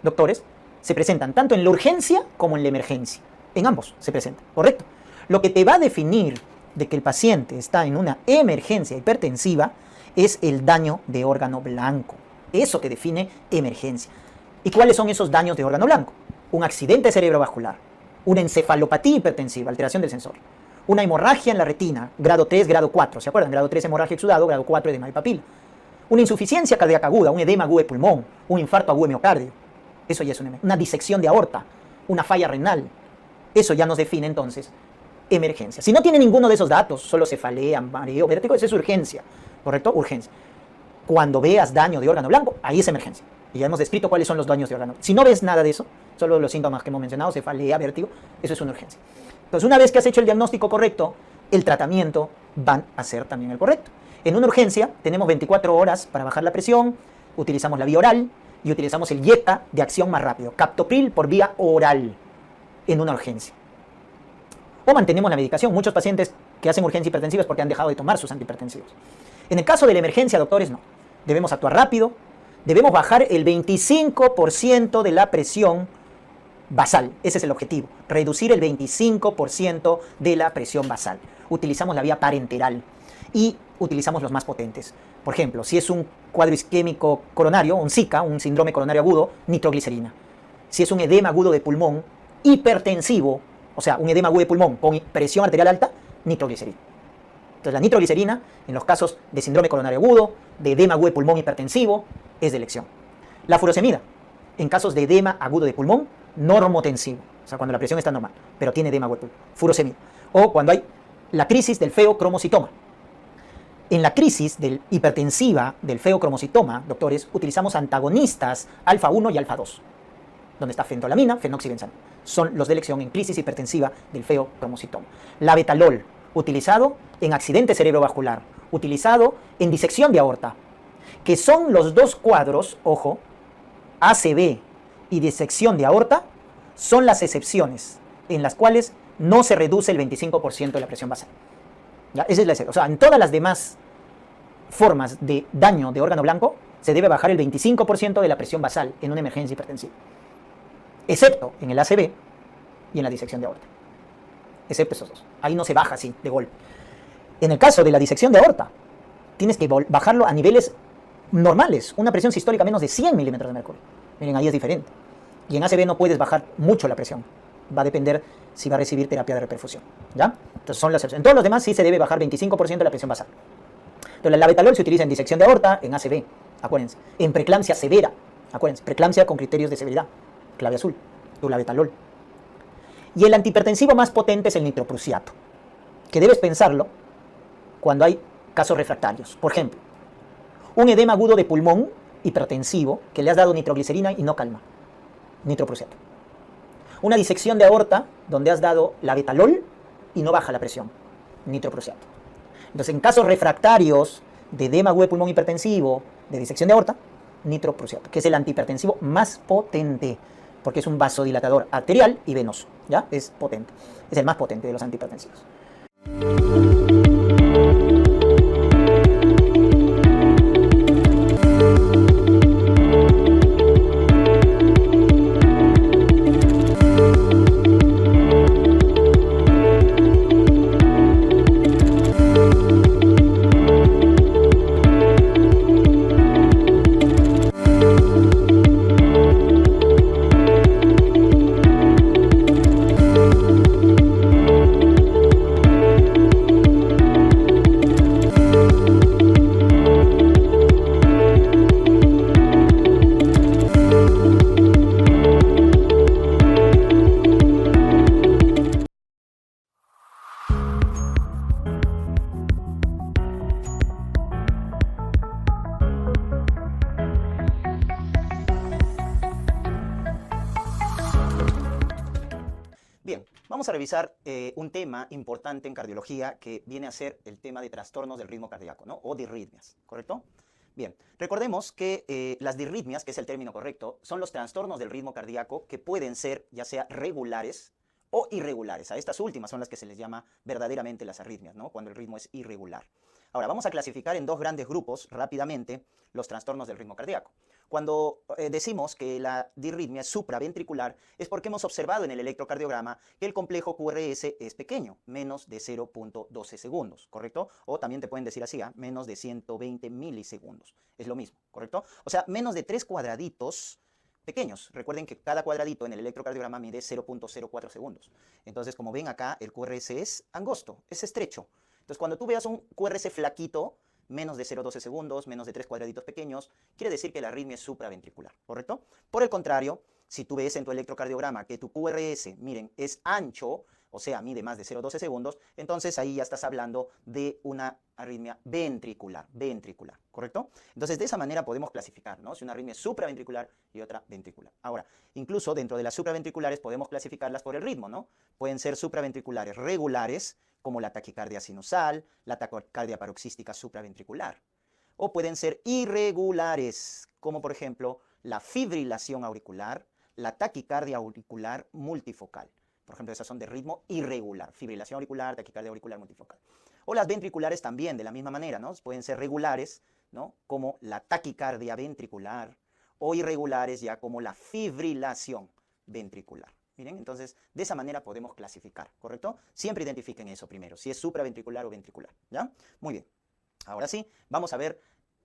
doctores, se presentan tanto en la urgencia como en la emergencia. En ambos se presentan, ¿correcto? Lo que te va a definir de que el paciente está en una emergencia hipertensiva es el daño de órgano blanco. Eso te define emergencia. ¿Y cuáles son esos daños de órgano blanco? Un accidente cerebrovascular, una encefalopatía hipertensiva, alteración del sensor, Una hemorragia en la retina, grado 3, grado 4, ¿se acuerdan? Grado 3 hemorragia exudado, grado 4 edema de papila. Una insuficiencia cardíaca aguda, un edema agudo de pulmón, un infarto agudo de miocardio. Eso ya es una disección de aorta, una falla renal. Eso ya nos define entonces emergencia. Si no tiene ninguno de esos datos, solo cefalea, mareo, vértigo, eso es urgencia, ¿correcto? Urgencia. Cuando veas daño de órgano blanco, ahí es emergencia. Y ya hemos descrito cuáles son los daños de órgano. Si no ves nada de eso, solo los síntomas que hemos mencionado, cefalea, vértigo, eso es una urgencia. Entonces, una vez que has hecho el diagnóstico correcto, el tratamiento va a ser también el correcto. En una urgencia tenemos 24 horas para bajar la presión, utilizamos la vía oral y utilizamos el YECA de acción más rápido, captopril por vía oral en una urgencia. O mantenemos la medicación. Muchos pacientes que hacen urgencia hipertensiva es porque han dejado de tomar sus antihipertensivos. En el caso de la emergencia, doctores, no. Debemos actuar rápido, debemos bajar el 25% de la presión basal. Ese es el objetivo, reducir el 25% de la presión basal. Utilizamos la vía parenteral y utilizamos los más potentes. Por ejemplo, si es un cuadro isquémico coronario, un SICA, un síndrome coronario agudo, nitroglicerina. Si es un edema agudo de pulmón hipertensivo, o sea, un edema agudo de pulmón con presión arterial alta, nitroglicerina. Entonces, la nitroglicerina, en los casos de síndrome coronario agudo, de edema agudo de pulmón hipertensivo, es de elección. La furosemida, en casos de edema agudo de pulmón normotensivo, o sea, cuando la presión está normal, pero tiene edema agudo de pulmón, furosemida. O cuando hay la crisis del feocromocitoma. En la crisis hipertensiva del feocromocitoma, doctores, utilizamos antagonistas alfa 1 y alfa 2, donde está fentolamina, fenoxibenzano. Son los de elección en crisis hipertensiva del feocromocitoma. La betalol, utilizado en accidente cerebrovascular, utilizado en disección de aorta, que son los dos cuadros, ojo, ACV y disección de aorta, son las excepciones en las cuales no se reduce el 25% de la presión basal. ¿Ya? Esa es la excepción. O sea, en todas las demás formas de daño de órgano blanco, se debe bajar el 25% de la presión basal en una emergencia hipertensiva. Excepto en el ACV y en la disección de aorta. Excepto esos dos. Ahí no se baja así, de golpe. En el caso de la disección de aorta, tienes que bajarlo a niveles normales. Una presión sistólica menos de 100 milímetros de mercurio. Miren, ahí es diferente. Y en ACV no puedes bajar mucho la presión. Va a depender si va a recibir terapia de reperfusión. ¿Ya? Entonces son las excepciones. En todos los demás sí se debe bajar 25% de la presión basal. Entonces la betalol se utiliza en disección de aorta, en ACV, acuérdense. En preeclampsia severa, acuérdense. Preeclampsia con criterios de severidad. Clave azul, la betalol. Y el antihipertensivo más potente es el nitroprusiato, que debes pensarlo cuando hay casos refractarios. Por ejemplo, un edema agudo de pulmón hipertensivo que le has dado nitroglicerina y no calma. Nitroprusiato. Una disección de aorta donde has dado la betalol y no baja la presión. Nitroprusiato. Entonces, en casos refractarios de edema agudo de pulmón hipertensivo, de disección de aorta, nitroprusiato, que es el antihipertensivo más potente, porque es un vasodilatador arterial y venoso. ¿Ya? Es potente. Es el más potente de los antihipertensivos. Bien, vamos a revisar un tema importante en cardiología que viene a ser el tema de trastornos del ritmo cardíaco, ¿no? O disritmias, ¿correcto? Bien, recordemos que las disritmias, que es el término correcto, son los trastornos del ritmo cardíaco que pueden ser ya sea regulares o irregulares. A estas últimas son las que se les llama verdaderamente las arritmias, ¿no? Cuando el ritmo es irregular. Ahora, vamos a clasificar en dos grandes grupos rápidamente los trastornos del ritmo cardíaco. Cuando decimos que la disritmia es supraventricular, es porque hemos observado en el electrocardiograma que el complejo QRS es pequeño, menos de 0.12 segundos, ¿correcto? O también te pueden decir así, menos de 120 milisegundos. Es lo mismo, ¿correcto? O sea, menos de 3 cuadraditos pequeños. Recuerden que cada cuadradito en el electrocardiograma mide 0.04 segundos. Entonces, como ven acá, el QRS es angosto, es estrecho. Entonces, cuando tú veas un QRS flaquito, menos de 0,12 segundos, menos de 3 cuadraditos pequeños, quiere decir que la arritmia es supraventricular, ¿correcto? Por el contrario, si tú ves en tu electrocardiograma que tu QRS, miren, es ancho, o sea, mide más de 0,12 segundos, entonces ahí ya estás hablando de una arritmia ventricular, ¿correcto? Entonces, de esa manera podemos clasificar, ¿no? Si una arritmia es supraventricular y otra ventricular. Ahora, incluso dentro de las supraventriculares podemos clasificarlas por el ritmo, ¿no? Pueden ser supraventriculares regulares, como la taquicardia sinusal, la taquicardia paroxística supraventricular. O pueden ser irregulares, como por ejemplo la fibrilación auricular, la taquicardia auricular multifocal. Por ejemplo, esas son de ritmo irregular, fibrilación auricular, taquicardia auricular multifocal. O las ventriculares también, de la misma manera, ¿no? Pueden ser regulares, ¿no? Como la taquicardia ventricular, o irregulares ya como la fibrilación ventricular. Miren, entonces, de esa manera podemos clasificar, ¿correcto? Siempre identifiquen eso primero, si es supraventricular o ventricular, ¿ya? Muy bien. Ahora sí, vamos a ver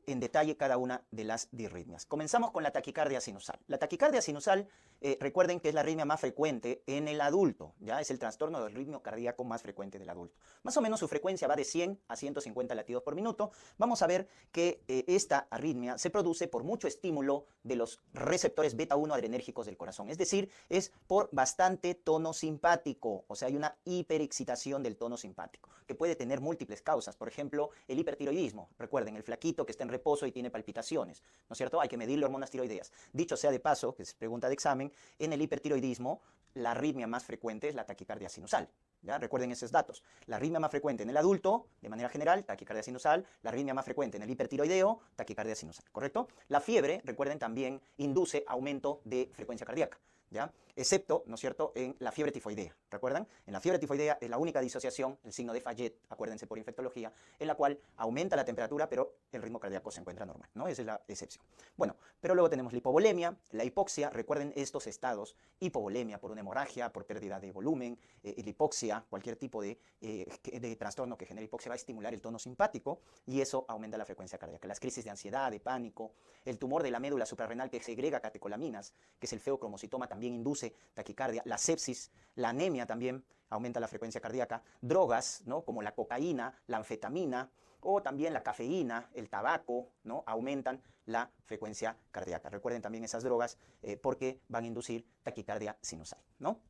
en detalle cada una de las disritmias. Comenzamos con la taquicardia sinusal. La taquicardia sinusal, recuerden que es la arritmia más frecuente en el adulto, ¿ya? Es el trastorno del ritmo cardíaco más frecuente del adulto. Más o menos su frecuencia va de 100 a 150 latidos por minuto. Vamos a ver que esta arritmia se produce por mucho estímulo de los receptores beta-1 adrenérgicos del corazón. Es decir, es por bastante tono simpático, o sea, hay una hiperexcitación del tono simpático, que puede tener múltiples causas. Por ejemplo, el hipertiroidismo. Recuerden, el flaquito que está en reposo y tiene palpitaciones, ¿no es cierto? Hay que medirle hormonas tiroideas. Dicho sea de paso, que es pregunta de examen, en el hipertiroidismo la arritmia más frecuente es la taquicardia sinusal. ¿Ya? Recuerden esos datos. La arritmia más frecuente en el adulto, de manera general, taquicardia sinusal. La arritmia más frecuente en el hipertiroideo, taquicardia sinusal, ¿correcto? La fiebre, recuerden, también induce aumento de frecuencia cardíaca, ¿ya? Excepto, ¿no es cierto?, en la fiebre tifoidea. ¿Recuerdan? En la fiebre tifoidea es la única disociación, el signo de Fayet, acuérdense por infectología, en la cual aumenta la temperatura, pero el ritmo cardíaco se encuentra normal, ¿no? Esa es la excepción. Bueno, pero luego tenemos la hipovolemia, la hipoxia. Recuerden estos estados: hipovolemia por una hemorragia, por pérdida de volumen, la hipoxia, cualquier tipo de trastorno que genere hipoxia va a estimular el tono simpático y eso aumenta la frecuencia cardíaca. Las crisis de ansiedad, de pánico, el tumor de la médula suprarrenal que segrega catecolaminas, que es el feocromocitoma, también induce taquicardia. La sepsis, la anemia también aumenta la frecuencia cardíaca. Drogas, ¿no?, como la cocaína, la anfetamina o también la cafeína, el tabaco, ¿no?, aumentan la frecuencia cardíaca. Recuerden también esas drogas porque van a inducir taquicardia sinusal, ¿no?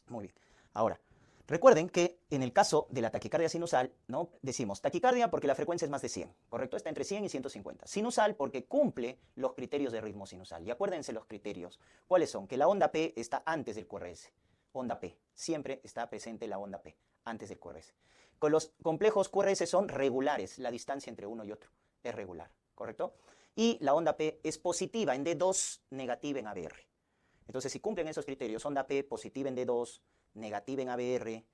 Muy bien. Ahora, recuerden que en el caso de la taquicardia sinusal, ¿no?, decimos taquicardia porque la frecuencia es más de 100, ¿correcto? Está entre 100 y 150. Sinusal porque cumple los criterios de ritmo sinusal. Y acuérdense los criterios. ¿Cuáles son? Que la onda P está antes del QRS. Onda P. Siempre está presente la onda P antes del QRS. Con los complejos QRS son regulares. La distancia entre uno y otro es regular, ¿correcto? Y la onda P es positiva en D2, negativa en ABR. Entonces, si cumplen esos criterios, onda P positiva en D2, negativa en ABR,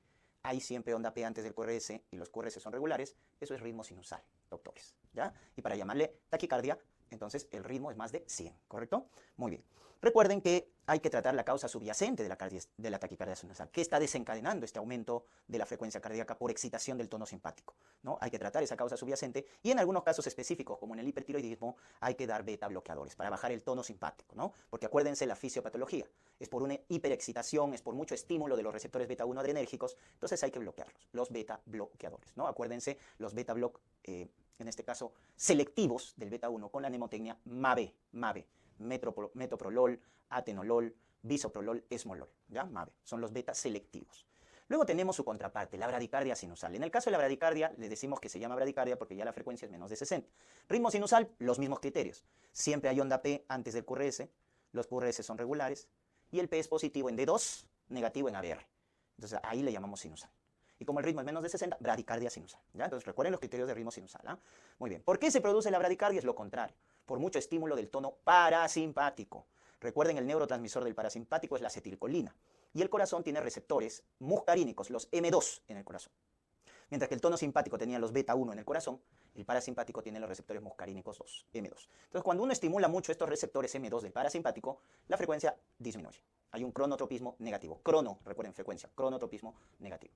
hay siempre onda P antes del QRS y los QRS son regulares, eso es ritmo sinusal, doctores, ¿ya? Y para llamarle taquicardia, entonces el ritmo es más de 100, ¿correcto? Muy bien. Recuerden que hay que tratar la causa subyacente de la taquicardia sinusal. ¿Qué está desencadenando este aumento de la frecuencia cardíaca por excitación del tono simpático? ¿No? Hay que tratar esa causa subyacente y en algunos casos específicos, como en el hipertiroidismo, hay que dar beta bloqueadores para bajar el tono simpático, ¿no? Porque acuérdense la fisiopatología. Es por una hiperexcitación, es por mucho estímulo de los receptores beta-1 adrenérgicos, entonces hay que bloquearlos, los beta bloqueadores, ¿no? Acuérdense los beta block, en este caso selectivos del beta-1 con la mnemotecnia MABE, metoprolol, atenolol, bisoprolol, esmolol, ¿ya? MABE, son los beta selectivos. Luego tenemos su contraparte, la bradicardia sinusal. En el caso de la bradicardia, le decimos que se llama bradicardia porque ya la frecuencia es menos de 60. Ritmo sinusal, los mismos criterios. Siempre hay onda P antes del QRS, los QRS son regulares, y el P es positivo en D2, negativo en ABR. Entonces ahí le llamamos sinusal. Y como el ritmo es menos de 60, bradicardia sinusal, ¿ya? Entonces recuerden los criterios de ritmo sinusal, ¿ah? Muy bien. ¿Por qué se produce la bradicardia? Es lo contrario. Por mucho estímulo del tono parasimpático. Recuerden, el neurotransmisor del parasimpático es la acetilcolina. Y el corazón tiene receptores muscarínicos, los M2 en el corazón. Mientras que el tono simpático tenía los beta-1 en el corazón, el parasimpático tiene los receptores muscarínicos 2, M2. Entonces, cuando uno estimula mucho estos receptores M2 del parasimpático, la frecuencia disminuye. Hay un cronotropismo negativo. Crono, recuerden, frecuencia, cronotropismo negativo.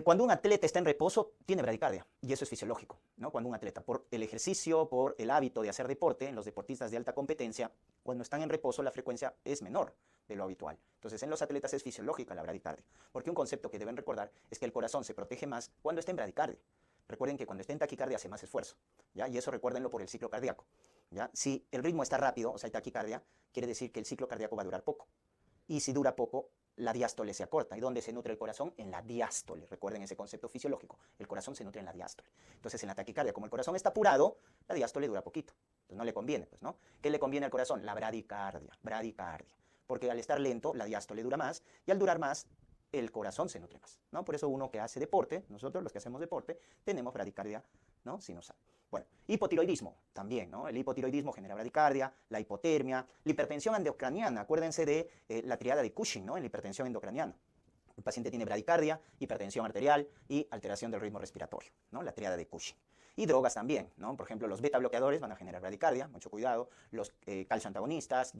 Cuando un atleta está en reposo, tiene bradicardia, y eso es fisiológico, ¿no? Cuando un atleta, por el ejercicio, por el hábito de hacer deporte, en los deportistas de alta competencia, cuando están en reposo la frecuencia es menor de lo habitual. Entonces en los atletas es fisiológica la bradicardia, porque un concepto que deben recordar es que el corazón se protege más cuando está en bradicardia. Recuerden que cuando está en taquicardia hace más esfuerzo, ¿ya? Y eso recuérdenlo por el ciclo cardíaco, ¿ya? Si el ritmo está rápido, o sea, hay taquicardia, quiere decir que el ciclo cardíaco va a durar poco. Y si dura poco, la diástole se acorta. ¿Y dónde se nutre el corazón? En la diástole. Recuerden ese concepto fisiológico. El corazón se nutre en la diástole. Entonces, en la taquicardia, como el corazón está apurado, la diástole dura poquito. Entonces, no le conviene, pues, ¿no? ¿Qué le conviene al corazón? La bradicardia. Bradicardia. Porque al estar lento, la diástole dura más, y al durar más, el corazón se nutre más, ¿no? Por eso uno que hace deporte, nosotros los que hacemos deporte, tenemos bradicardia, ¿no? Sinusal. Bueno, hipotiroidismo también, ¿no? El hipotiroidismo genera bradicardia, la hipotermia, la hipertensión endocraniana, acuérdense de la triada de Cushing, ¿no? En la hipertensión endocraniana. El paciente tiene bradicardia, hipertensión arterial y alteración del ritmo respiratorio, ¿no? La triada de Cushing. Y drogas también, ¿no? Por ejemplo, los beta bloqueadores van a generar bradicardia, mucho cuidado. Los calcio antagonistas,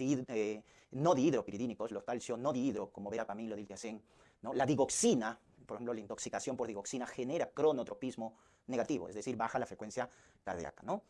no dihidropiridínicos, los calcio no dihidro, como verapamil o diltiazem, ¿no? La digoxina, por ejemplo, la intoxicación por digoxina genera cronotropismo negativo, es decir, baja la frecuencia cardíaca, ¿no?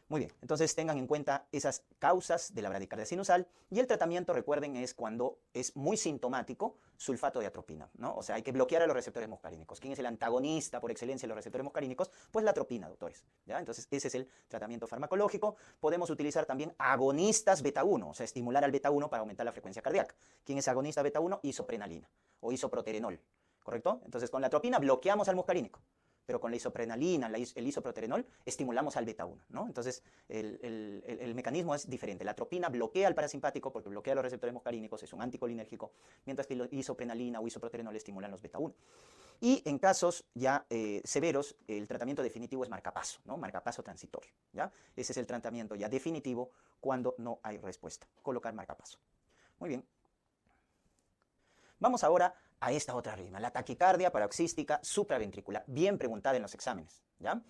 Muy bien, entonces tengan en cuenta esas causas de la bradicardia sinusal y el tratamiento, recuerden, es cuando es muy sintomático, sulfato de atropina, ¿no? O sea, hay que bloquear a los receptores muscarínicos. ¿Quién es el antagonista por excelencia de los receptores muscarínicos? Pues la atropina, doctores, ¿ya? Entonces ese es el tratamiento farmacológico. Podemos utilizar también agonistas beta-1, o sea, estimular al beta-1 para aumentar la frecuencia cardíaca. ¿Quién es agonista beta-1? Isoprenalina o isoproterenol, ¿correcto? Entonces con la atropina bloqueamos al muscarínico, pero con la isoprenalina, el isoproterenol, estimulamos al beta-1, ¿no? Entonces, el mecanismo es diferente. La atropina bloquea al parasimpático porque bloquea los receptores muscarínicos, es un anticolinérgico, mientras que la isoprenalina o isoproterenol estimulan los beta-1. Y en casos ya severos, el tratamiento definitivo es marcapaso, ¿no? Marcapaso transitorio, ¿ya? Ese es el tratamiento ya definitivo cuando no hay respuesta. Colocar marcapaso. Muy bien. Vamos ahora a esta otra arritmia, la taquicardia paroxística supraventricular, bien preguntada en los exámenes, ¿ya?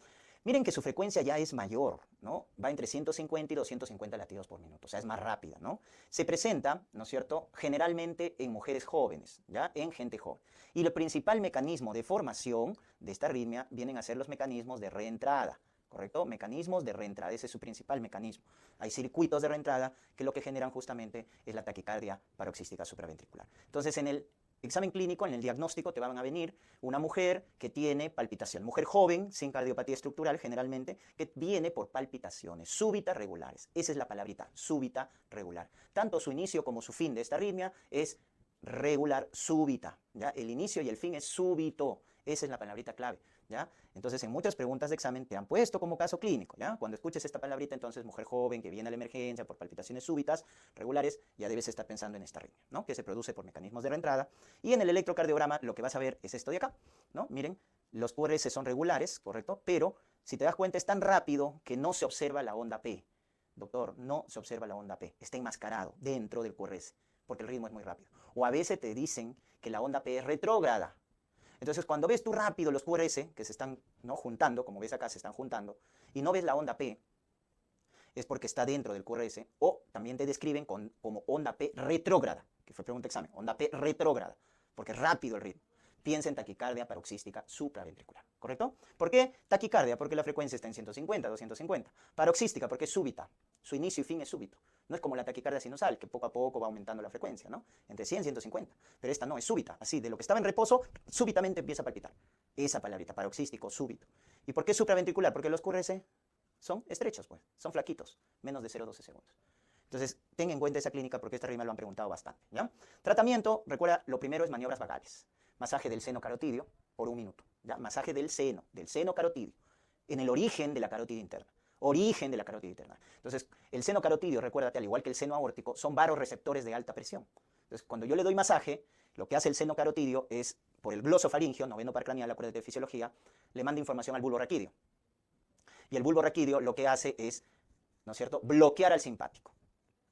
Miren que su frecuencia ya es mayor, ¿no? Va entre 150 y 250 latidos por minuto, o sea, es más rápida, ¿no? Se presenta, ¿no es cierto?, generalmente en mujeres jóvenes, ¿ya? En gente joven. Y el principal mecanismo de formación de esta arritmia vienen a ser los mecanismos de reentrada, ¿correcto? Mecanismos de reentrada, ese es su principal mecanismo. Hay circuitos de reentrada que lo que generan justamente es la taquicardia paroxística supraventricular. Entonces, en el examen clínico, en el diagnóstico, te van a venir una mujer que tiene palpitación, mujer joven, sin cardiopatía estructural generalmente, que viene por palpitaciones súbitas regulares. Esa es la palabrita, súbita regular. Tanto su inicio como su fin de esta arritmia es regular súbita, ¿ya? El inicio y el fin es súbito, esa es la palabrita clave, ¿ya? Entonces, en muchas preguntas de examen te han puesto como caso clínico, ¿ya? Cuando escuches esta palabrita, entonces, mujer joven que viene a la emergencia por palpitaciones súbitas, regulares, ya debes estar pensando en esta arritmia, ¿no? Que se produce por mecanismos de reentrada. Y en el electrocardiograma lo que vas a ver es esto de acá, ¿no? Miren, los QRS son regulares, ¿correcto? Pero, si te das cuenta, es tan rápido que no se observa la onda P. Doctor, no se observa la onda P, está enmascarado dentro del QRS, porque el ritmo es muy rápido. O a veces te dicen que la onda P es retrógrada. Entonces, cuando ves tú rápido los QRS, que se están, ¿no?, juntando, como ves acá, se están juntando, y no ves la onda P, es porque está dentro del QRS, o también te describen como onda P retrógrada, que fue pregunta de examen, onda P retrógrada, porque es rápido el ritmo. Piensa en taquicardia paroxística supraventricular, ¿correcto? ¿Por qué taquicardia? Porque la frecuencia está en 150, 250. Paroxística, porque es súbita. Su inicio y fin es súbito. No es como la taquicardia sinusal, que poco a poco va aumentando la frecuencia, ¿no? Entre 100 y 150. Pero esta no, es súbita. Así, de lo que estaba en reposo, súbitamente empieza a palpitar. Esa palabrita, paroxístico, súbito. ¿Y por qué supraventricular? Porque los QRS son estrechos, pues. Son flaquitos. Menos de 0,12 segundos. Entonces, ten en cuenta esa clínica porque esta arritmia lo han preguntado bastante, ¿ya? Tratamiento, recuerda, lo primero es maniobras vagales. Masaje del seno carotidio por 1 minuto, ¿ya? Masaje del seno carotidio, en el origen de la carótida interna. Origen de la carótida interna. Entonces, el seno carotidio, recuérdate, al igual que el seno aórtico, son varoreceptores de alta presión. Entonces, cuando yo le doy masaje, lo que hace el seno carotidio es, por el glosofaringio, noveno par craneal, acuérdate de fisiología, le manda información al bulbo raquídeo. Y el bulbo raquídeo lo que hace es, ¿no es cierto?, bloquear al simpático.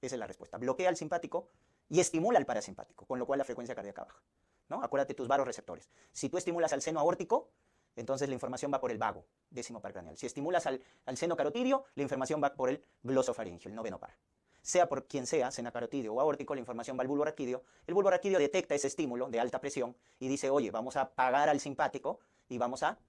Esa es la respuesta. Bloquea al simpático y estimula al parasimpático, con lo cual la frecuencia cardíaca baja, ¿no? Acuérdate tus varoreceptores. Si tú estimulas al seno aórtico, entonces la información va por el vago, décimo par craneal. Si estimulas al seno carotidio, la información va por el glosofaringio, el noveno par. sea por quien sea, seno carotídeo o aórtico, la información va al bulbo raquídeo. El bulbo raquídeo detecta ese estímulo de alta presión y dice, oye, vamos a apagar al simpático y vamos a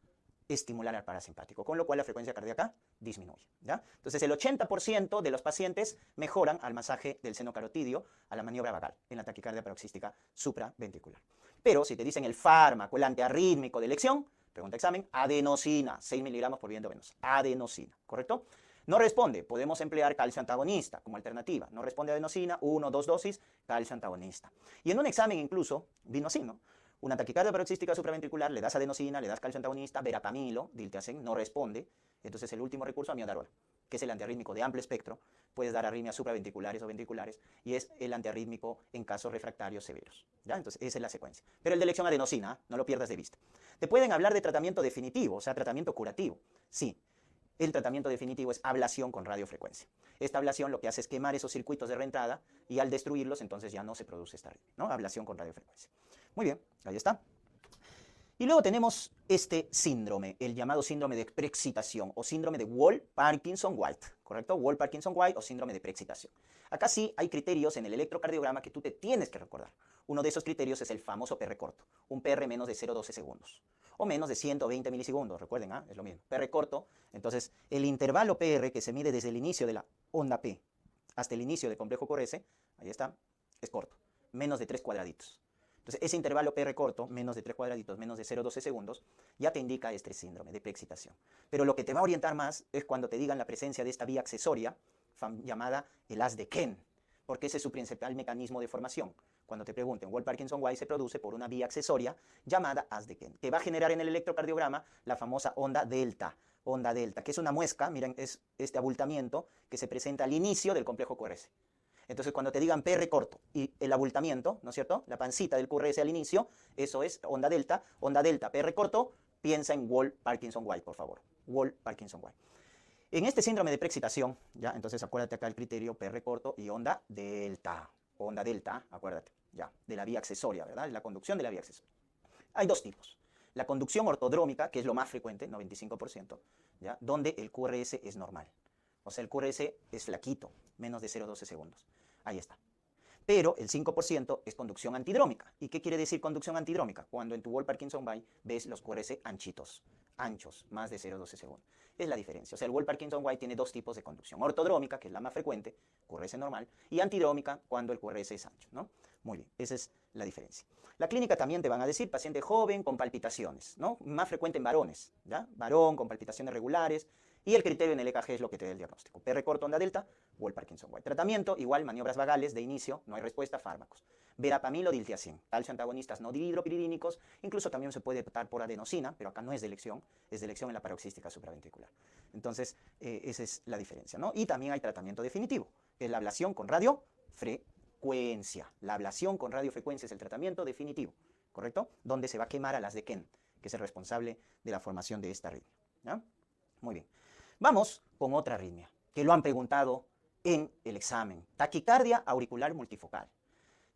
estimular al parasimpático, con lo cual la frecuencia cardíaca disminuye, ¿ya? Entonces el 80% de los pacientes mejoran al masaje del seno carotídeo, a la maniobra vagal, en la taquicardia paroxística supraventricular. Pero si te dicen el fármaco, el antiarrítmico de elección, pregunta examen, adenosina, 6 miligramos por viento venoso, adenosina, ¿correcto? No responde, podemos emplear calcio antagonista como alternativa. No responde adenosina, 1 o 2 dosis, calcio antagonista. Y en un examen incluso, vino así, ¿no? Una taquicardia paroxística supraventricular, le das adenosina, le das calcio antagonista, verapamilo, diltiazem, no responde. Entonces el último recurso, amiodarona, que es el antiarrítmico de amplio espectro. Puedes dar arritmias supraventriculares o ventriculares y es el antiarrítmico en casos refractarios severos, ¿ya? Entonces esa es la secuencia. Pero el de elección adenosina, ¿eh? No lo pierdas de vista. Te pueden hablar de tratamiento definitivo, o sea, tratamiento curativo. Sí. El tratamiento definitivo es ablación con radiofrecuencia. Esta ablación lo que hace es quemar esos circuitos de reentrada y al destruirlos entonces ya no se produce esta arritmia, ¿no? Ablación con radiofrecuencia. Muy bien, ahí está. Y luego tenemos este síndrome, el llamado síndrome de preexcitación o síndrome de Wall-Parkinson-White, ¿correcto? Wall-Parkinson-White o síndrome de preexcitación. Acá sí hay criterios en el electrocardiograma que tú te tienes que recordar. Uno de esos criterios es el famoso PR corto, un PR menos de 0,12 segundos o menos de 120 milisegundos, recuerden, es lo mismo. PR corto, entonces el intervalo PR que se mide desde el inicio de la onda P hasta el inicio del complejo QRS, ahí está, es corto, menos de 3 cuadraditos. Entonces, ese intervalo PR corto, menos de 3 cuadraditos, menos de 0,12 segundos, ya te indica este síndrome de preexcitación. Pero lo que te va a orientar más es cuando te digan la presencia de esta vía accesoria, llamada el haz de Kent, porque ese es su principal mecanismo de formación. Cuando te pregunten, Wall-Parkinson-White se produce por una vía accesoria llamada haz de Kent, que va a generar en el electrocardiograma la famosa onda delta, que es una muesca, miren, es este abultamiento que se presenta al inicio del complejo QRS. Entonces, cuando te digan PR corto y el abultamiento, ¿no es cierto? La pancita del QRS al inicio, eso es onda delta, PR corto, piensa en Wall-Parkinson-White, por favor. Wall-Parkinson-White. En este síndrome de preexcitación, ya, entonces acuérdate acá el criterio PR corto y onda delta, acuérdate, ya, de la vía accesoria, ¿verdad? De la conducción de la vía accesoria. Hay dos tipos. La conducción ortodrómica, que es lo más frecuente, 95%, ¿ya? Donde el QRS es normal. O sea, el QRS es flaquito, menos de 0,12 segundos. Ahí está. Pero el 5% es conducción antidrómica. ¿Y qué quiere decir conducción antidrómica? Cuando en tu Wall-Parkinson-White ves los QRS anchitos, anchos, más de 0,12 segundos. Es la diferencia. O sea, el Wall-Parkinson-White tiene dos tipos de conducción. Ortodrómica, que es la más frecuente, QRS normal, y antidrómica, cuando el QRS es ancho, ¿no? Muy bien, esa es la diferencia. La clínica también te van a decir paciente joven con palpitaciones, ¿no? Más frecuente en varones, ¿ya? Varón con palpitaciones regulares. Y el criterio en el EKG es lo que te da el diagnóstico. PR corto, onda delta, Wall-Parkinson-White. Tratamiento, igual, maniobras vagales de inicio, no hay respuesta, fármacos. Verapamilo, diltiazem, calcio antagonistas no dihidropiridínicos, incluso también se puede optar por adenosina, pero acá no es de elección, es de elección en la paroxística supraventricular. Entonces, esa es la diferencia, ¿no? Y también hay tratamiento definitivo, que es la ablación con radiofrecuencia. La ablación con radiofrecuencia es el tratamiento definitivo, ¿correcto? Donde se va a quemar a las de Kent, que es el responsable de la formación de esta arritmia, ¿ya? Muy bien. Vamos con otra arritmia, que lo han preguntado en el examen. Taquicardia auricular multifocal.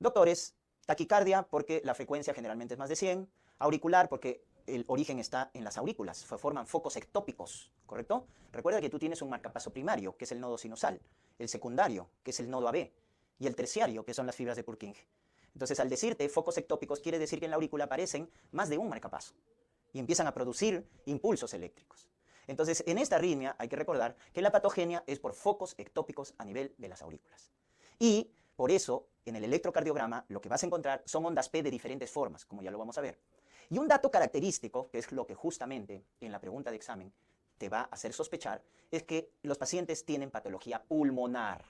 Doctores, taquicardia porque la frecuencia generalmente es más de 100, auricular porque el origen está en las aurículas, se forman focos ectópicos, ¿correcto? Recuerda que tú tienes un marcapaso primario, que es el nodo sinusal, el secundario, que es el nodo AB, y el terciario, que son las fibras de Purkinje. Entonces, al decirte focos ectópicos, quiere decir que en la aurícula aparecen más de un marcapaso y empiezan a producir impulsos eléctricos. Entonces, en esta arritmia hay que recordar que la patogenia es por focos ectópicos a nivel de las aurículas. Y por eso, en el electrocardiograma, lo que vas a encontrar son ondas P de diferentes formas, como ya lo vamos a ver. Y un dato característico, que es lo que justamente en la pregunta de examen te va a hacer sospechar, es que los pacientes tienen patología pulmonar.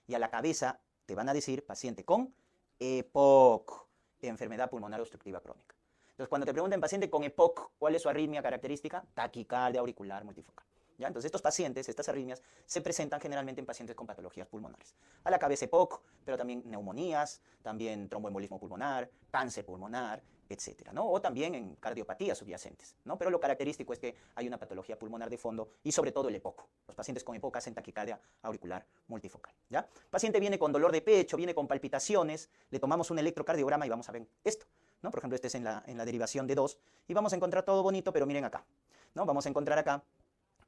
Y a la cabeza te van a decir paciente con EPOC, enfermedad pulmonar obstructiva crónica. Entonces, cuando te pregunten paciente con EPOC, ¿cuál es su arritmia característica? Taquicardia auricular multifocal. ¿Ya? Entonces, estos pacientes, estas arritmias, se presentan generalmente en pacientes con patologías pulmonares. A la cabeza EPOC, pero también neumonías, también tromboembolismo pulmonar, cáncer pulmonar, etcétera, ¿no? O también en cardiopatías subyacentes, ¿no? Pero lo característico es que hay una patología pulmonar de fondo y sobre todo el EPOC. Los pacientes con EPOC hacen taquicardia auricular multifocal, ¿ya? Paciente viene con dolor de pecho, viene con palpitaciones, le tomamos un electrocardiograma y vamos a ver esto, ¿no? Por ejemplo, este es en la derivación de 2 y vamos a encontrar todo bonito, pero miren acá, ¿no? Vamos a encontrar acá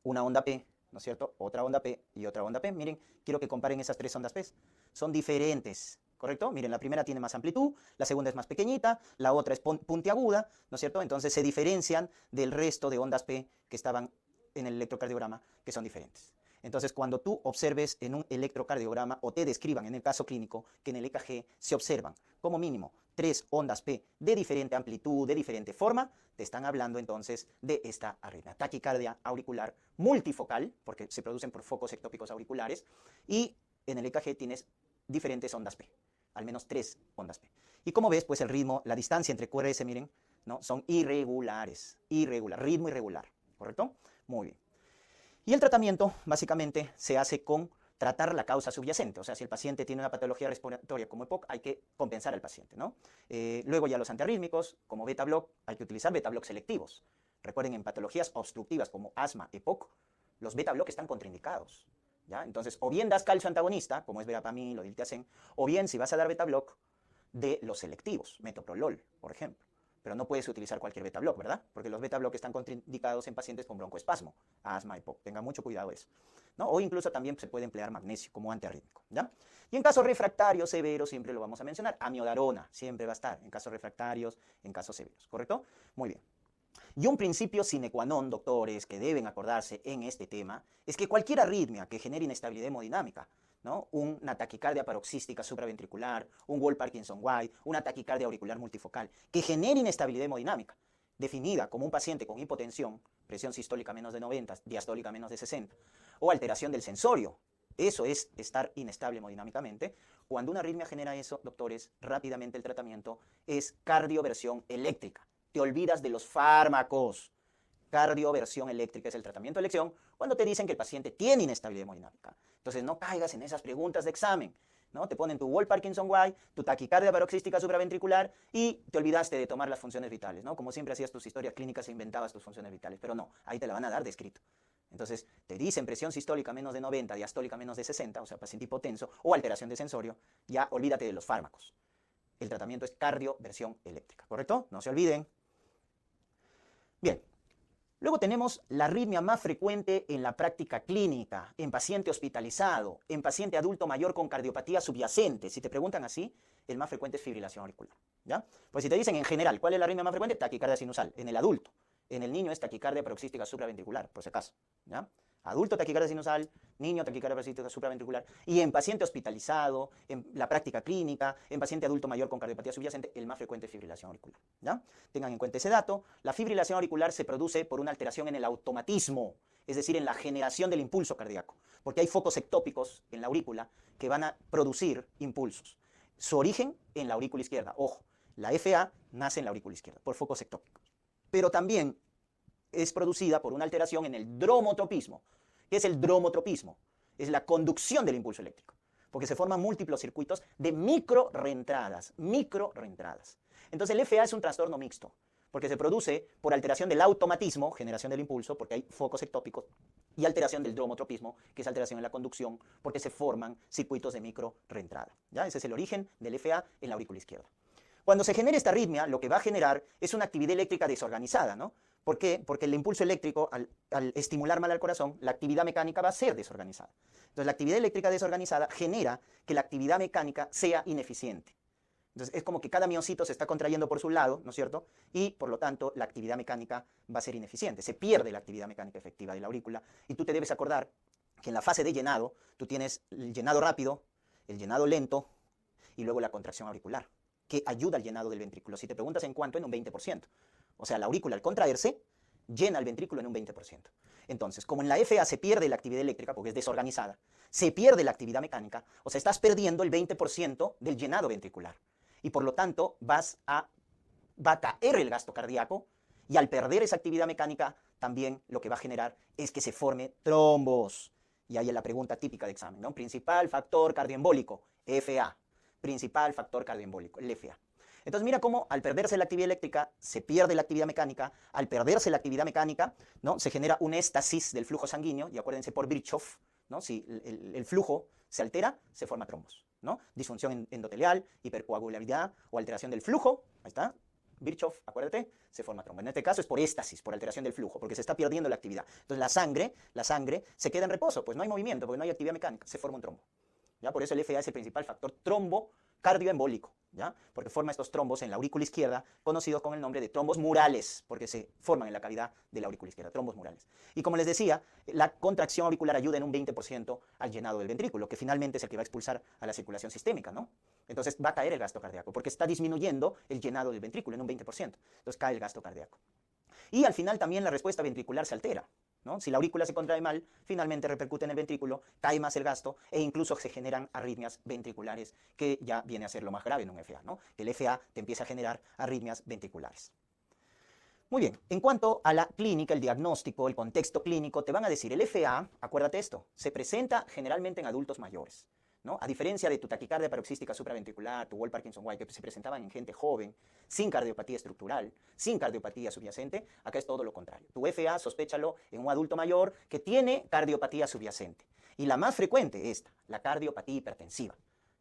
una onda P, ¿no es cierto? Otra onda P y otra onda P. Miren, quiero que comparen esas tres ondas P. Son diferentes, ¿correcto? Miren, la primera tiene más amplitud, la segunda es más pequeñita, la otra es puntiaguda, ¿no es cierto? Entonces se diferencian del resto de ondas P que estaban en el electrocardiograma, que son diferentes. Entonces, cuando tú observes en un electrocardiograma o te describan en el caso clínico que en el EKG se observan como mínimo 3 ondas P de diferente amplitud, de diferente forma, te están hablando entonces de esta arritmia. Taquicardia auricular multifocal, porque se producen por focos ectópicos auriculares, y en el EKG tienes diferentes ondas P, al menos 3 ondas P. Y como ves, pues el ritmo, la distancia entre QRS, miren, ¿no? Son irregulares, ritmo irregular, ¿correcto? Muy bien. Y el tratamiento básicamente se hace con tratar la causa subyacente. O sea, si el paciente tiene una patología respiratoria como EPOC, hay que compensar al paciente, ¿no? Luego ya los antiarrítmicos, como beta-block, hay que utilizar beta-block selectivos. Recuerden, en patologías obstructivas como asma, EPOC, los beta-block están contraindicados, ¿ya? Entonces, o bien das calcio antagonista, como es verapamil o diltiazem, o bien, si vas a dar beta-block, de los selectivos, metoprolol, por ejemplo. Pero no puedes utilizar cualquier beta-block, ¿verdad? Porque los beta-block están contraindicados en pacientes con broncoespasmo, asma, EPOC. Tengan mucho cuidado eso, ¿no? O incluso también se puede emplear magnesio como antiarrítmico, ¿ya? Y en casos refractarios severos siempre lo vamos a mencionar. Amiodarona siempre va a estar en casos refractarios, en casos severos, ¿correcto? Muy bien. Y un principio sine qua non, doctores, que deben acordarse en este tema, es que cualquier arritmia que genere inestabilidad hemodinámica, ¿no? Una taquicardia paroxística supraventricular, un Wall-Parkinson-White, una taquicardia auricular multifocal, que genere inestabilidad hemodinámica, definida como un paciente con hipotensión, presión sistólica menos de 90, diastólica menos de 60, o alteración del sensorio. Eso es estar inestable hemodinámicamente. Cuando una arritmia genera eso, doctores, rápidamente el tratamiento es cardioversión eléctrica. Te olvidas de los fármacos. Cardioversión eléctrica es el tratamiento de elección cuando te dicen que el paciente tiene inestabilidad hemodinámica. Entonces no caigas en esas preguntas de examen, ¿no? Te ponen tu Wall-Parkinson-White, tu taquicardia paroxística supraventricular y te olvidaste de tomar las funciones vitales, ¿no? Como siempre hacías tus historias clínicas e inventabas tus funciones vitales, pero no, ahí te la van a dar de escrito. Entonces te dicen presión sistólica menos de 90, diastólica menos de 60, o sea, paciente hipotenso o alteración de sensorio, ya olvídate de los fármacos. El tratamiento es cardioversión eléctrica, ¿correcto? No se olviden. Bien. Luego tenemos la arritmia más frecuente en la práctica clínica, en paciente hospitalizado, en paciente adulto mayor con cardiopatía subyacente. Si te preguntan así, el más frecuente es fibrilación auricular, ¿ya? Pues si te dicen en general, ¿cuál es la arritmia más frecuente? Taquicardia sinusal, en el adulto. En el niño es taquicardia paroxística supraventricular, por si acaso, ¿ya? Adulto taquicardia sinusal, niño taquicardia paroxística supraventricular. Y en paciente hospitalizado, en la práctica clínica, en paciente adulto mayor con cardiopatía subyacente, el más frecuente es fibrilación auricular, ¿ya? Tengan en cuenta ese dato. La fibrilación auricular se produce por una alteración en el automatismo, es decir, en la generación del impulso cardíaco, porque hay focos ectópicos en la aurícula que van a producir impulsos. Su origen en la aurícula izquierda. Ojo, la FA nace en la aurícula izquierda por focos ectópicos, pero también es producida por una alteración en el dromotropismo. ¿Qué es el dromotropismo? Es la conducción del impulso eléctrico, porque se forman múltiples circuitos de microreentradas. Entonces el FA es un trastorno mixto, porque se produce por alteración del automatismo, generación del impulso, porque hay focos ectópicos, y alteración del dromotropismo, que es alteración en la conducción, porque se forman circuitos de microreentrada. ¿Ya? Ese es el origen del FA en la aurícula izquierda. Cuando se genera esta arritmia, lo que va a generar es una actividad eléctrica desorganizada, ¿no? ¿Por qué? Porque el impulso eléctrico, al estimular mal al corazón, la actividad mecánica va a ser desorganizada. Entonces, la actividad eléctrica desorganizada genera que la actividad mecánica sea ineficiente. Entonces, es como que cada miocito se está contrayendo por su lado, ¿no es cierto? Y, por lo tanto, la actividad mecánica va a ser ineficiente. Se pierde la actividad mecánica efectiva de la aurícula. Y tú te debes acordar que en la fase de llenado, tú tienes el llenado rápido, el llenado lento y luego la contracción auricular, que ayuda al llenado del ventrículo. Si te preguntas en cuánto, en un 20%. O sea, la aurícula al contraerse, llena el ventrículo en un 20%. Entonces, como en la FA se pierde la actividad eléctrica, porque es desorganizada, se pierde la actividad mecánica, o sea, estás perdiendo el 20% del llenado ventricular. Y por lo tanto, va a caer el gasto cardíaco, y al perder esa actividad mecánica, también lo que va a generar es que se forme trombos. Y ahí es la pregunta típica de examen, ¿no? Principal factor cardioembólico, FA. Principal factor cardioembólico, el FA. Entonces mira cómo al perderse la actividad eléctrica se pierde la actividad mecánica, al perderse la actividad mecánica, ¿no? Se genera un éstasis del flujo sanguíneo, y acuérdense por Virchow, ¿no? Si el flujo se altera, se forma trombos, ¿no? Disfunción endotelial, hipercoagulabilidad o alteración del flujo, ahí está, Virchow, acuérdate, se forma trombo. En este caso es por éstasis, por alteración del flujo, porque se está perdiendo la actividad. Entonces la sangre se queda en reposo, pues no hay movimiento, porque no hay actividad mecánica, se forma un trombo. ¿Ya? Por eso el FA es el principal factor trombo cardioembólico, ¿ya? Porque forma estos trombos en la aurícula izquierda, conocidos con el nombre de trombos murales, porque se forman en la cavidad de la aurícula izquierda, trombos murales. Y como les decía, la contracción auricular ayuda en un 20% al llenado del ventrículo, que finalmente es el que va a expulsar a la circulación sistémica, ¿no? Entonces va a caer el gasto cardíaco, porque está disminuyendo el llenado del ventrículo en un 20%. Entonces cae el gasto cardíaco. Y al final también la respuesta ventricular se altera, ¿no? Si la aurícula se contrae mal, finalmente repercute en el ventrículo, cae más el gasto e incluso se generan arritmias ventriculares, que ya viene a ser lo más grave en un FA, ¿no? Que el FA te empieza a generar arritmias ventriculares. Muy bien, en cuanto a la clínica, el diagnóstico, el contexto clínico, te van a decir, el FA, acuérdate esto, se presenta generalmente en adultos mayores, ¿no? A diferencia de tu taquicardia paroxística supraventricular, tu Wall-Parkinson-White, que se presentaban en gente joven, sin cardiopatía estructural, sin cardiopatía subyacente, acá es todo lo contrario. Tu FA, sospéchalo en un adulto mayor que tiene cardiopatía subyacente. Y la más frecuente es esta, la cardiopatía hipertensiva.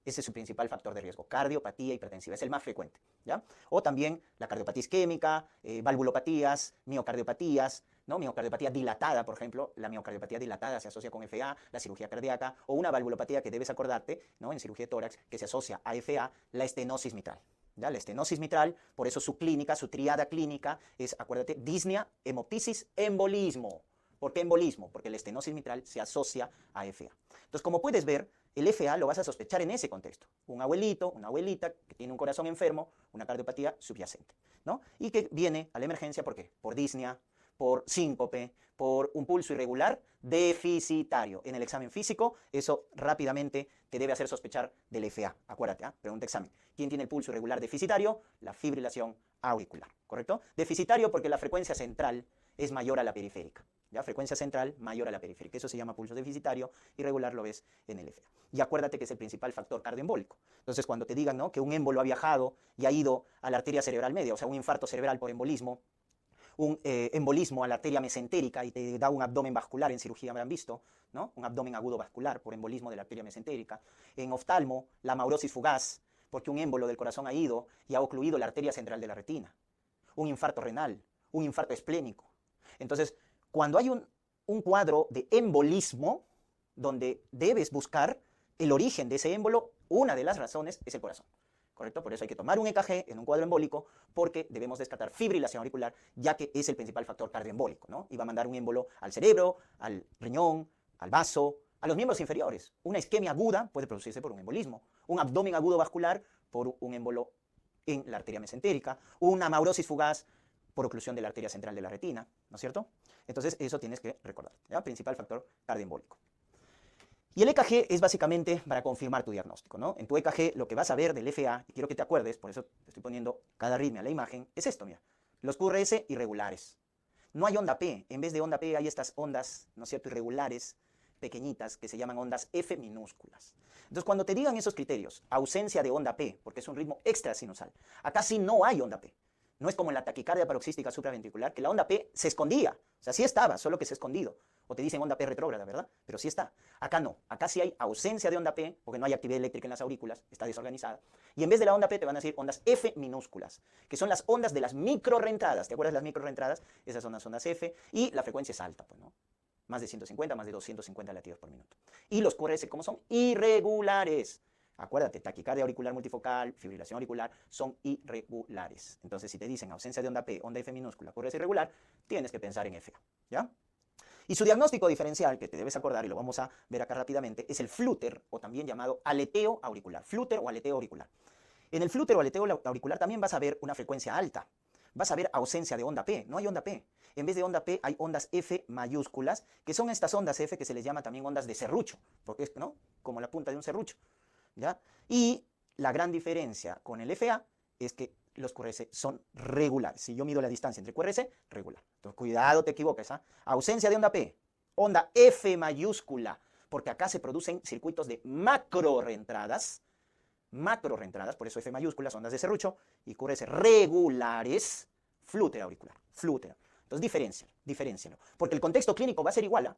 Ese es su principal factor de riesgo, cardiopatía hipertensiva, es el más frecuente, ¿ya? O también la cardiopatía isquémica, valvulopatías, miocardiopatías, ¿no? Miocardiopatía dilatada, por ejemplo, la miocardiopatía dilatada se asocia con FA, la cirugía cardíaca, o una valvulopatía que debes acordarte, ¿no? En cirugía de tórax, que se asocia a FA, la estenosis mitral. ¿Ya? La estenosis mitral, por eso su clínica, su triada clínica es, acuérdate, disnea, hemoptisis, embolismo. ¿Por qué embolismo? Porque la estenosis mitral se asocia a FA. Entonces, como puedes ver, el FA lo vas a sospechar en ese contexto. Un abuelito, una abuelita que tiene un corazón enfermo, una cardiopatía subyacente, ¿no? Y que viene a la emergencia, ¿por qué? Por disnea, por síncope, por un pulso irregular deficitario. En el examen físico, eso rápidamente te debe hacer sospechar del FA. Acuérdate, pregunta examen. ¿Quién tiene el pulso irregular deficitario? La fibrilación auricular, ¿correcto? Deficitario porque la frecuencia central es mayor a la periférica. ¿Ya? Frecuencia central mayor a la periférica. Eso se llama pulso deficitario, irregular lo ves en el FA. Y acuérdate que es el principal factor cardioembólico. Entonces, cuando te digan, ¿no?, que un émbolo ha viajado y ha ido a la arteria cerebral media, o sea, un infarto cerebral por embolismo, un embolismo a la arteria mesentérica y te da un abdomen vascular, en cirugía me han visto, ¿no? Un abdomen agudo vascular por embolismo de la arteria mesentérica. En oftalmo, la maurosis fugaz, porque un émbolo del corazón ha ido y ha ocluido la arteria central de la retina. Un infarto renal, un infarto esplénico. Entonces, cuando hay un cuadro de embolismo, donde debes buscar el origen de ese émbolo, una de las razones es el corazón, ¿correcto? Por eso hay que tomar un EKG en un cuadro embólico, porque debemos descartar fibrilación auricular, ya que es el principal factor cardioembólico, ¿no? Y va a mandar un émbolo al cerebro, al riñón, al vaso, a los miembros inferiores. Una isquemia aguda puede producirse por un embolismo, un abdomen agudo vascular por un émbolo en la arteria mesentérica, una maurosis fugaz por oclusión de la arteria central de la retina, ¿no es cierto? Entonces, eso tienes que recordar, ¿ya? Principal factor cardioembólico. Y el EKG es básicamente para confirmar tu diagnóstico, ¿no? En tu EKG lo que vas a ver del FA, y quiero que te acuerdes, por eso te estoy poniendo cada arritmia a la imagen, es esto, mira. Los QRS irregulares. No hay onda P, en vez de onda P hay estas ondas, ¿no es cierto?, irregulares, pequeñitas, que se llaman ondas F minúsculas. Entonces, cuando te digan esos criterios, ausencia de onda P, porque es un ritmo extrasinusal, acá sí no hay onda P. No es como en la taquicardia paroxística supraventricular, que la onda P se escondía. O sea, sí estaba, solo que se ha escondido. O te dicen onda P retrógrada, ¿verdad? Pero sí está. Acá no. Acá sí hay ausencia de onda P, porque no hay actividad eléctrica en las aurículas, está desorganizada. Y en vez de la onda P te van a decir ondas F minúsculas, que son las ondas de las microrreentradas. ¿Te acuerdas de las microrreentradas? Esas son las ondas F. Y la frecuencia es alta, pues, ¿no? Más de 150, más de 250 latidos por minuto. Y los QRS, ¿cómo son? Irregulares. Acuérdate, taquicardia auricular multifocal, fibrilación auricular, son irregulares. Entonces, si te dicen ausencia de onda P, onda F minúscula, QRS irregular, tienes que pensar en FA, ¿ya? Y su diagnóstico diferencial, que te debes acordar y lo vamos a ver acá rápidamente, es el flúter, o también llamado aleteo auricular. Flúter o aleteo auricular. En el flúter o aleteo auricular también vas a ver una frecuencia alta. Vas a ver ausencia de onda P, no hay onda P. En vez de onda P hay ondas F mayúsculas, que son estas ondas F que se les llama también ondas de serrucho, porque es, ¿no?, como la punta de un serrucho, ¿ya? Y la gran diferencia con el FA es que los QRS son regulares. Si yo mido la distancia entre QRS, regular. Entonces, cuidado, te equivocas, ¿ah? Ausencia de onda P, onda F mayúscula, porque acá se producen circuitos de macrorreentradas, por eso F mayúsculas, ondas de serrucho, y QRS regulares, flúter auricular, flúter. Entonces, diferéncialo, porque el contexto clínico va a ser igual, ¿ah?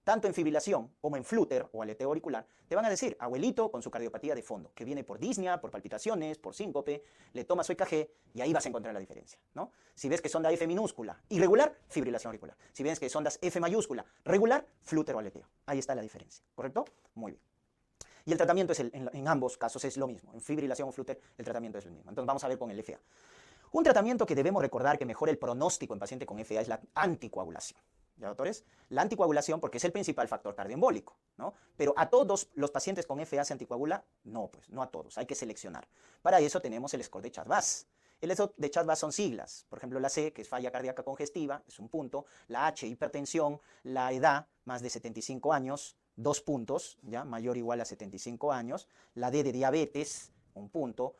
tanto en fibrilación como en flúter o aleteo auricular, te van a decir, abuelito con su cardiopatía de fondo, que viene por disnea, por palpitaciones, por síncope, le tomas su EKG y ahí vas a encontrar la diferencia, ¿no? Si ves que sonda F minúscula, irregular, fibrilación auricular. Si ves que sondas F mayúscula, regular, flúter o aleteo. Ahí está la diferencia, ¿correcto? Muy bien. Y el tratamiento es en ambos casos es lo mismo. En fibrilación o flúter el tratamiento es el mismo. Entonces vamos a ver con el FA. Un tratamiento que debemos recordar que mejora el pronóstico en paciente con FA es la anticoagulación. ¿Ya, doctores? La anticoagulación porque es el principal factor cardioembólico, ¿no? Pero a todos los pacientes con FA se anticoagula, no, pues, no a todos, hay que seleccionar. Para eso tenemos el score de Chad-Vas. El score de Chad-Vas son siglas, por ejemplo la C, que es falla cardíaca congestiva, es un punto, la H, hipertensión, la edad, más de 75 años, 2 puntos, ¿ya? Mayor o igual a 75 años, la D de diabetes, 1 punto,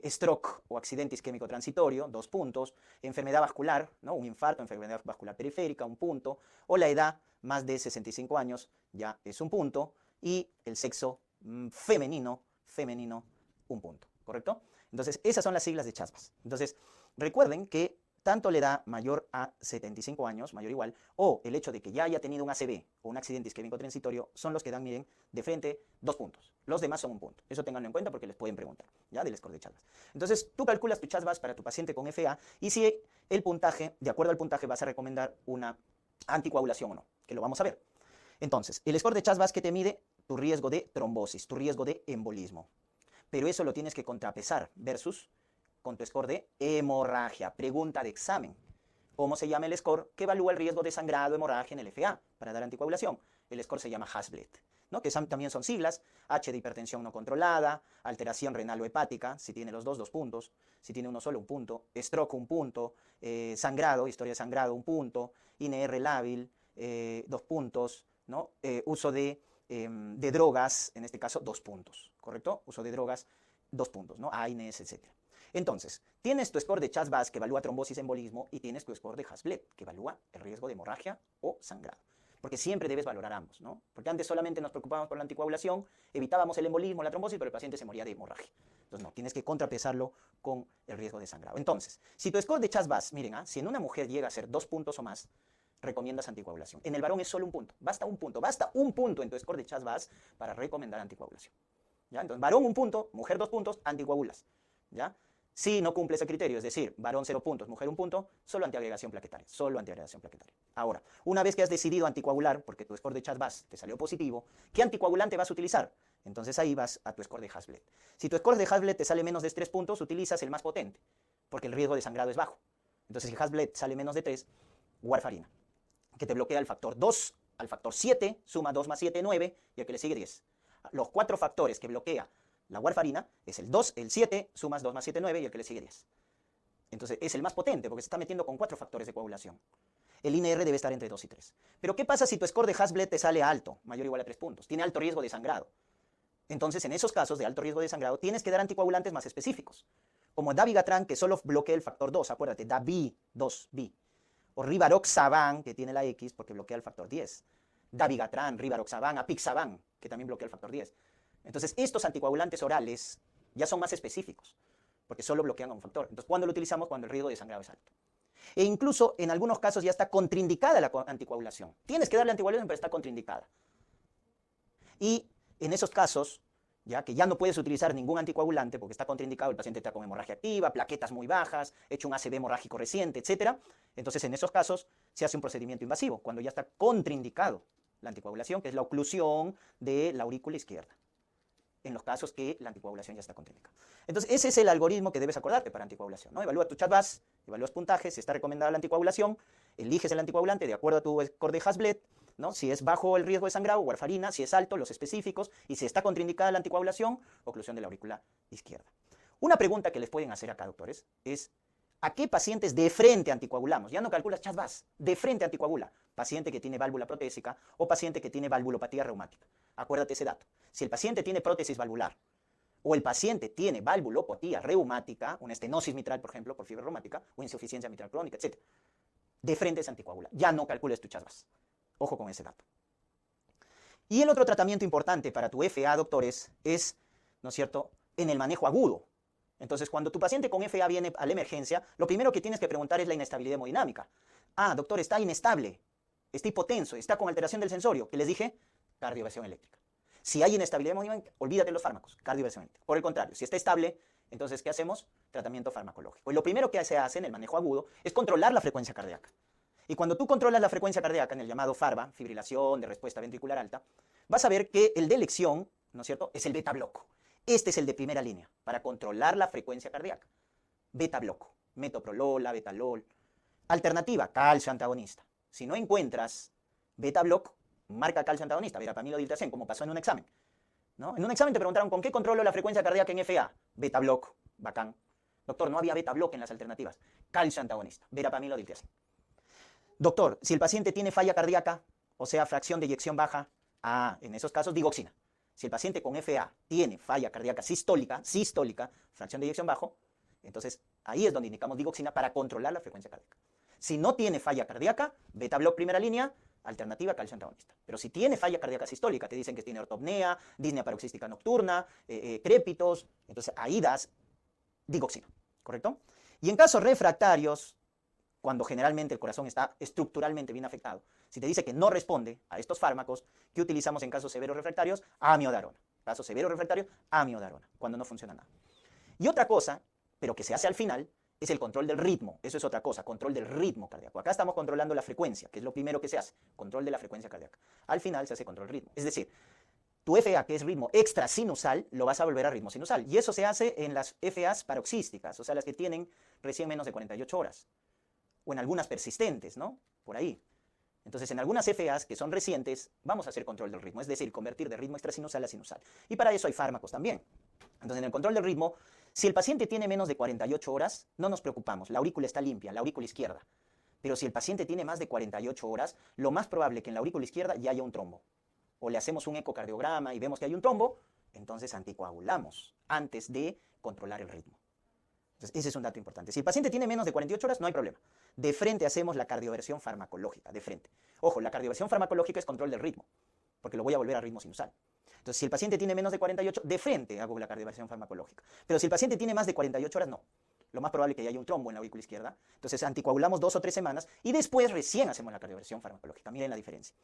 stroke o accidente isquémico transitorio, 2 puntos, enfermedad vascular, ¿no? Un infarto, enfermedad vascular periférica, 1 punto, o la edad, más de 65 años, ya es 1 punto, y el sexo femenino, 1 punto, ¿correcto? Entonces, esas son las siglas de Chad-Vas. Entonces, recuerden que tanto la edad mayor a 75 años, mayor o igual, o el hecho de que ya haya tenido un ACV o un accidente isquémico transitorio, son los que dan, miren, de frente 2 puntos. Los demás son 1 punto. Eso tenganlo en cuenta porque les pueden preguntar, ¿ya? Del score de Chad-Vas. Entonces, tú calculas tu Chad-Vas para tu paciente con FA y si el puntaje, de acuerdo al puntaje, vas a recomendar una anticoagulación o no, que lo vamos a ver. Entonces, el score de Chad-Vas que te mide tu riesgo de trombosis, tu riesgo de embolismo. Pero eso lo tienes que contrapesar versus con tu score de hemorragia. Pregunta de examen. ¿Cómo se llama el score que evalúa el riesgo de sangrado, hemorragia en el FA para dar anticoagulación? El score se llama Hasblett, ¿no? Que también son siglas. H de hipertensión no controlada, alteración renal o hepática, si tiene los dos, 2 puntos. Si tiene uno solo, 1 punto. Stroke, 1 punto. Sangrado, historia de sangrado, 1 punto. INR lábil, 2 puntos, ¿no? Uso de drogas, en este caso, 2 puntos, ¿correcto? Uso de drogas, 2 puntos, ¿no? AINES, etc. Entonces, tienes tu score de Chad-Vas que evalúa trombosis, embolismo, y tienes tu score de Hasblett que evalúa el riesgo de hemorragia o sangrado. Porque siempre debes valorar ambos, ¿no? Porque antes solamente nos preocupábamos por la anticoagulación, evitábamos el embolismo, la trombosis, pero el paciente se moría de hemorragia. Entonces, no, tienes que contrapesarlo con el riesgo de sangrado. Entonces, si tu score de Chad-Vas, miren, si en una mujer llega a ser 2 puntos o más, recomiendas anticoagulación. En el varón es solo 1 punto, basta 1 punto, basta 1 punto en tu score de Chad-Vas para recomendar anticoagulación. ¿Ya? Entonces, varón 1 punto, mujer 2 puntos, anticoagulas. ¿Ya? Si no cumple ese criterio, es decir, varón 0 puntos, mujer 1 punto, solo antiagregación plaquetaria, solo antiagregación plaquetaria. Ahora, una vez que has decidido anticoagular, porque tu score de Chad-Vas te salió positivo, ¿qué anticoagulante vas a utilizar? Entonces ahí vas a tu score de Hasblett. Si tu score de Hasblett te sale menos de 3 puntos, utilizas el más potente, porque el riesgo de sangrado es bajo. Entonces si Hasblett sale menos de 3, warfarina, que te bloquea el factor 2 al factor 7, suma 2 más 7, 9, y al que le sigue 10. Los 4 factores que bloquea la warfarina es el 2, el 7, sumas 2 más 7, 9 y el que le sigue 10. Entonces es el más potente porque se está metiendo con 4 factores de coagulación. El INR debe estar entre 2 y 3. Pero ¿qué pasa si tu score de Hasblett te sale alto, mayor o igual a 3 puntos? Tiene alto riesgo de sangrado. Entonces en esos casos de alto riesgo de sangrado tienes que dar anticoagulantes más específicos. Como dabigatran, que solo bloquea el factor 2, acuérdate, Dabi, 2B. O Rivaroxaban, que tiene la X porque bloquea el factor 10. Dabigatran, Rivaroxaban, Apixaban, que también bloquea el factor 10. Entonces, estos anticoagulantes orales ya son más específicos, porque solo bloquean a un factor. Entonces, ¿cuándo lo utilizamos? Cuando el riesgo de sangrado es alto. E incluso, en algunos casos, ya está contraindicada la anticoagulación. Tienes que darle anticoagulación, pero está contraindicada. Y en esos casos, ya que ya no puedes utilizar ningún anticoagulante, porque está contraindicado, el paciente está con hemorragia activa, plaquetas muy bajas, hecho un ACV hemorrágico reciente, etc. Entonces, en esos casos, se hace un procedimiento invasivo, cuando ya está contraindicado la anticoagulación, que es la oclusión de la aurícula izquierda, en los casos que la anticoagulación ya está contraindicada. Entonces, ese es el algoritmo que debes acordarte para anticoagulación, ¿no? Evalúa tu Chad-Vas, evalúas puntajes, si está recomendada la anticoagulación, eliges el anticoagulante de acuerdo a tu score de Hasblett, ¿no? Si es bajo el riesgo de sangrado, warfarina, si es alto, los específicos, y si está contraindicada la anticoagulación, oclusión de la aurícula izquierda. Una pregunta que les pueden hacer acá, doctores, es ¿a qué pacientes de frente anticoagulamos? Ya no calculas Chad-Vas, de frente anticoagula. Paciente que tiene válvula protésica o paciente que tiene valvulopatía reumática. Acuérdate ese dato. Si el paciente tiene prótesis valvular o el paciente tiene valvulopatía reumática, una estenosis mitral, por ejemplo, por fiebre reumática, o insuficiencia mitral crónica, etc., de frente se anticoagula. Ya no calcules tu Chad-Vas. Ojo con ese dato. Y el otro tratamiento importante para tu FA, doctores, es, ¿no es cierto?, en el manejo agudo. Entonces, cuando tu paciente con FA viene a la emergencia, lo primero que tienes que preguntar es la inestabilidad hemodinámica. Ah, doctor, está inestable. está hipotenso, está con alteración del sensorio, ¿qué les dije? Cardioversión eléctrica. Si hay inestabilidad hemodinámica, olvídate de los fármacos, cardioversión eléctrica. Por el contrario, si está estable, entonces, ¿qué hacemos? Tratamiento farmacológico. Y lo primero que se hace en el manejo agudo es controlar la frecuencia cardíaca. Y cuando tú controlas la frecuencia cardíaca en el llamado FARVA, fibrilación de respuesta ventricular alta, vas a ver que el de elección, ¿no es cierto?, es el beta bloco. Este es el de primera línea para controlar la frecuencia cardíaca. Beta bloco, metoprolol, betalol. Alternativa, calcio antagonista. Si no encuentras beta bloco, marca calcio antagonista, verapamilo diltiazem, como pasó en un examen. ¿No? En un examen te preguntaron con qué controlo la frecuencia cardíaca en FA. Beta bloco, bacán. Doctor, no había beta bloco en las alternativas. Calcio antagonista, verapamilo diltiazem. Doctor, si el paciente tiene falla cardíaca, o sea, fracción de eyección baja, en esos casos, digoxina. Si el paciente con FA tiene falla cardíaca sistólica, fracción de eyección bajo, entonces ahí es donde indicamos digoxina para controlar la frecuencia cardíaca. Si no tiene falla cardíaca, beta block primera línea, alternativa calcio antagonista. Pero si tiene falla cardíaca sistólica, te dicen que tiene ortopnea, disnea paroxística nocturna, crépitos, entonces ahí das digoxina, ¿correcto? Y en casos refractarios, cuando generalmente el corazón está estructuralmente bien afectado, si te dice que no responde a estos fármacos, ¿qué utilizamos en casos severos refractarios? Amiodarona. Caso severo refractario, amiodarona, cuando no funciona nada. Y otra cosa, pero que se hace al final, es el control del ritmo. Eso es otra cosa, control del ritmo cardíaco. Acá estamos controlando la frecuencia, que es lo primero que se hace, control de la frecuencia cardíaca. Al final se hace control del ritmo. Es decir, tu FA, que es ritmo extrasinusal, lo vas a volver a ritmo sinusal. Y eso se hace en las FAs paroxísticas, o sea, las que tienen recién menos de 48 horas. O en algunas persistentes, ¿no? Por ahí. Entonces, en algunas FAs que son recientes, vamos a hacer control del ritmo, es decir, convertir de ritmo extrasinusal a sinusal. Y para eso hay fármacos también. Entonces, en el control del ritmo, si el paciente tiene menos de 48 horas, no nos preocupamos, la aurícula está limpia, la aurícula izquierda. Pero si el paciente tiene más de 48 horas, lo más probable es que en la aurícula izquierda ya haya un trombo. O le hacemos un ecocardiograma y vemos que hay un trombo, entonces anticoagulamos antes de controlar el ritmo. Entonces, ese es un dato importante. Si el paciente tiene menos de 48 horas, no hay problema. De frente hacemos la cardioversión farmacológica, de frente. Ojo, la cardioversión farmacológica es control del ritmo, porque lo voy a volver a ritmo sinusal. Entonces, si el paciente tiene menos de 48, de frente hago la cardioversión farmacológica. Pero si el paciente tiene más de 48 horas, no. Lo más probable es que haya un trombo en la aurícula izquierda. Entonces, anticoagulamos 2 o 3 semanas y después recién hacemos la cardioversión farmacológica. Miren la diferencia.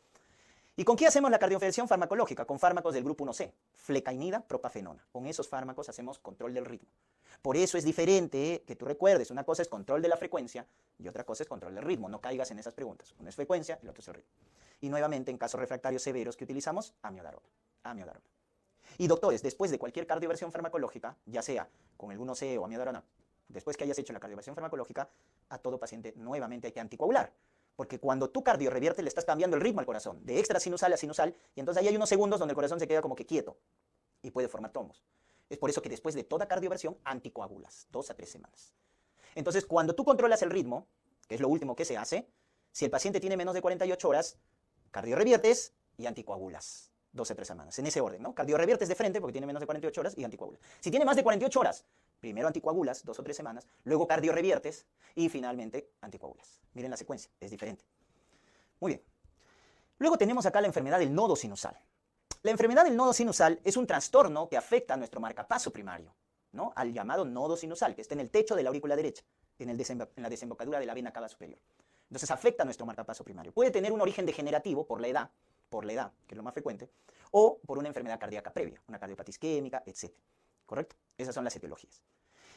¿Y con qué hacemos la cardioversión farmacológica? Con fármacos del grupo 1C, flecainida, propafenona. Con esos fármacos hacemos control del ritmo. Por eso es diferente, que tú recuerdes, una cosa es control de la frecuencia y otra cosa es control del ritmo. No caigas en esas preguntas. Uno es frecuencia y el otro es el ritmo. Y nuevamente, en casos refractarios severos que utilizamos, amiodarona. Amiodarona. Y doctores, después de cualquier cardioversión farmacológica, ya sea con el 1C o amiodarona, después que hayas hecho la cardioversión farmacológica, a todo paciente nuevamente hay que anticoagular. Porque cuando tú cardiorreviertes le estás cambiando el ritmo al corazón, de extrasinusal a sinusal, y entonces ahí hay unos segundos donde el corazón se queda como que quieto y puede formar trombos. Es por eso que después de toda cardioversión anticoagulas, 2 a 3 semanas. Entonces, cuando tú controlas el ritmo, que es lo último que se hace, si el paciente tiene menos de 48 horas, cardiorreviertes y anticoagulas, 2 a 3 semanas, en ese orden, ¿no? Cardiorreviertes de frente porque tiene menos de 48 horas y anticoagulas. Si tiene más de 48 horas, primero anticoagulas, 2 o 3 semanas, luego cardiorreviertes y finalmente anticoagulas. Miren la secuencia, es diferente. Muy bien. Luego tenemos acá la enfermedad del nodo sinusal. La enfermedad del nodo sinusal es un trastorno que afecta a nuestro marcapaso primario, ¿no? Al llamado nodo sinusal, que está en el techo de la aurícula derecha, en la desembocadura de la vena cava superior. Entonces afecta a nuestro marcapaso primario. Puede tener un origen degenerativo por la edad, que es lo más frecuente, o por una enfermedad cardíaca previa, una cardiopatía isquémica, etc. ¿Correcto? Esas son las etiologías.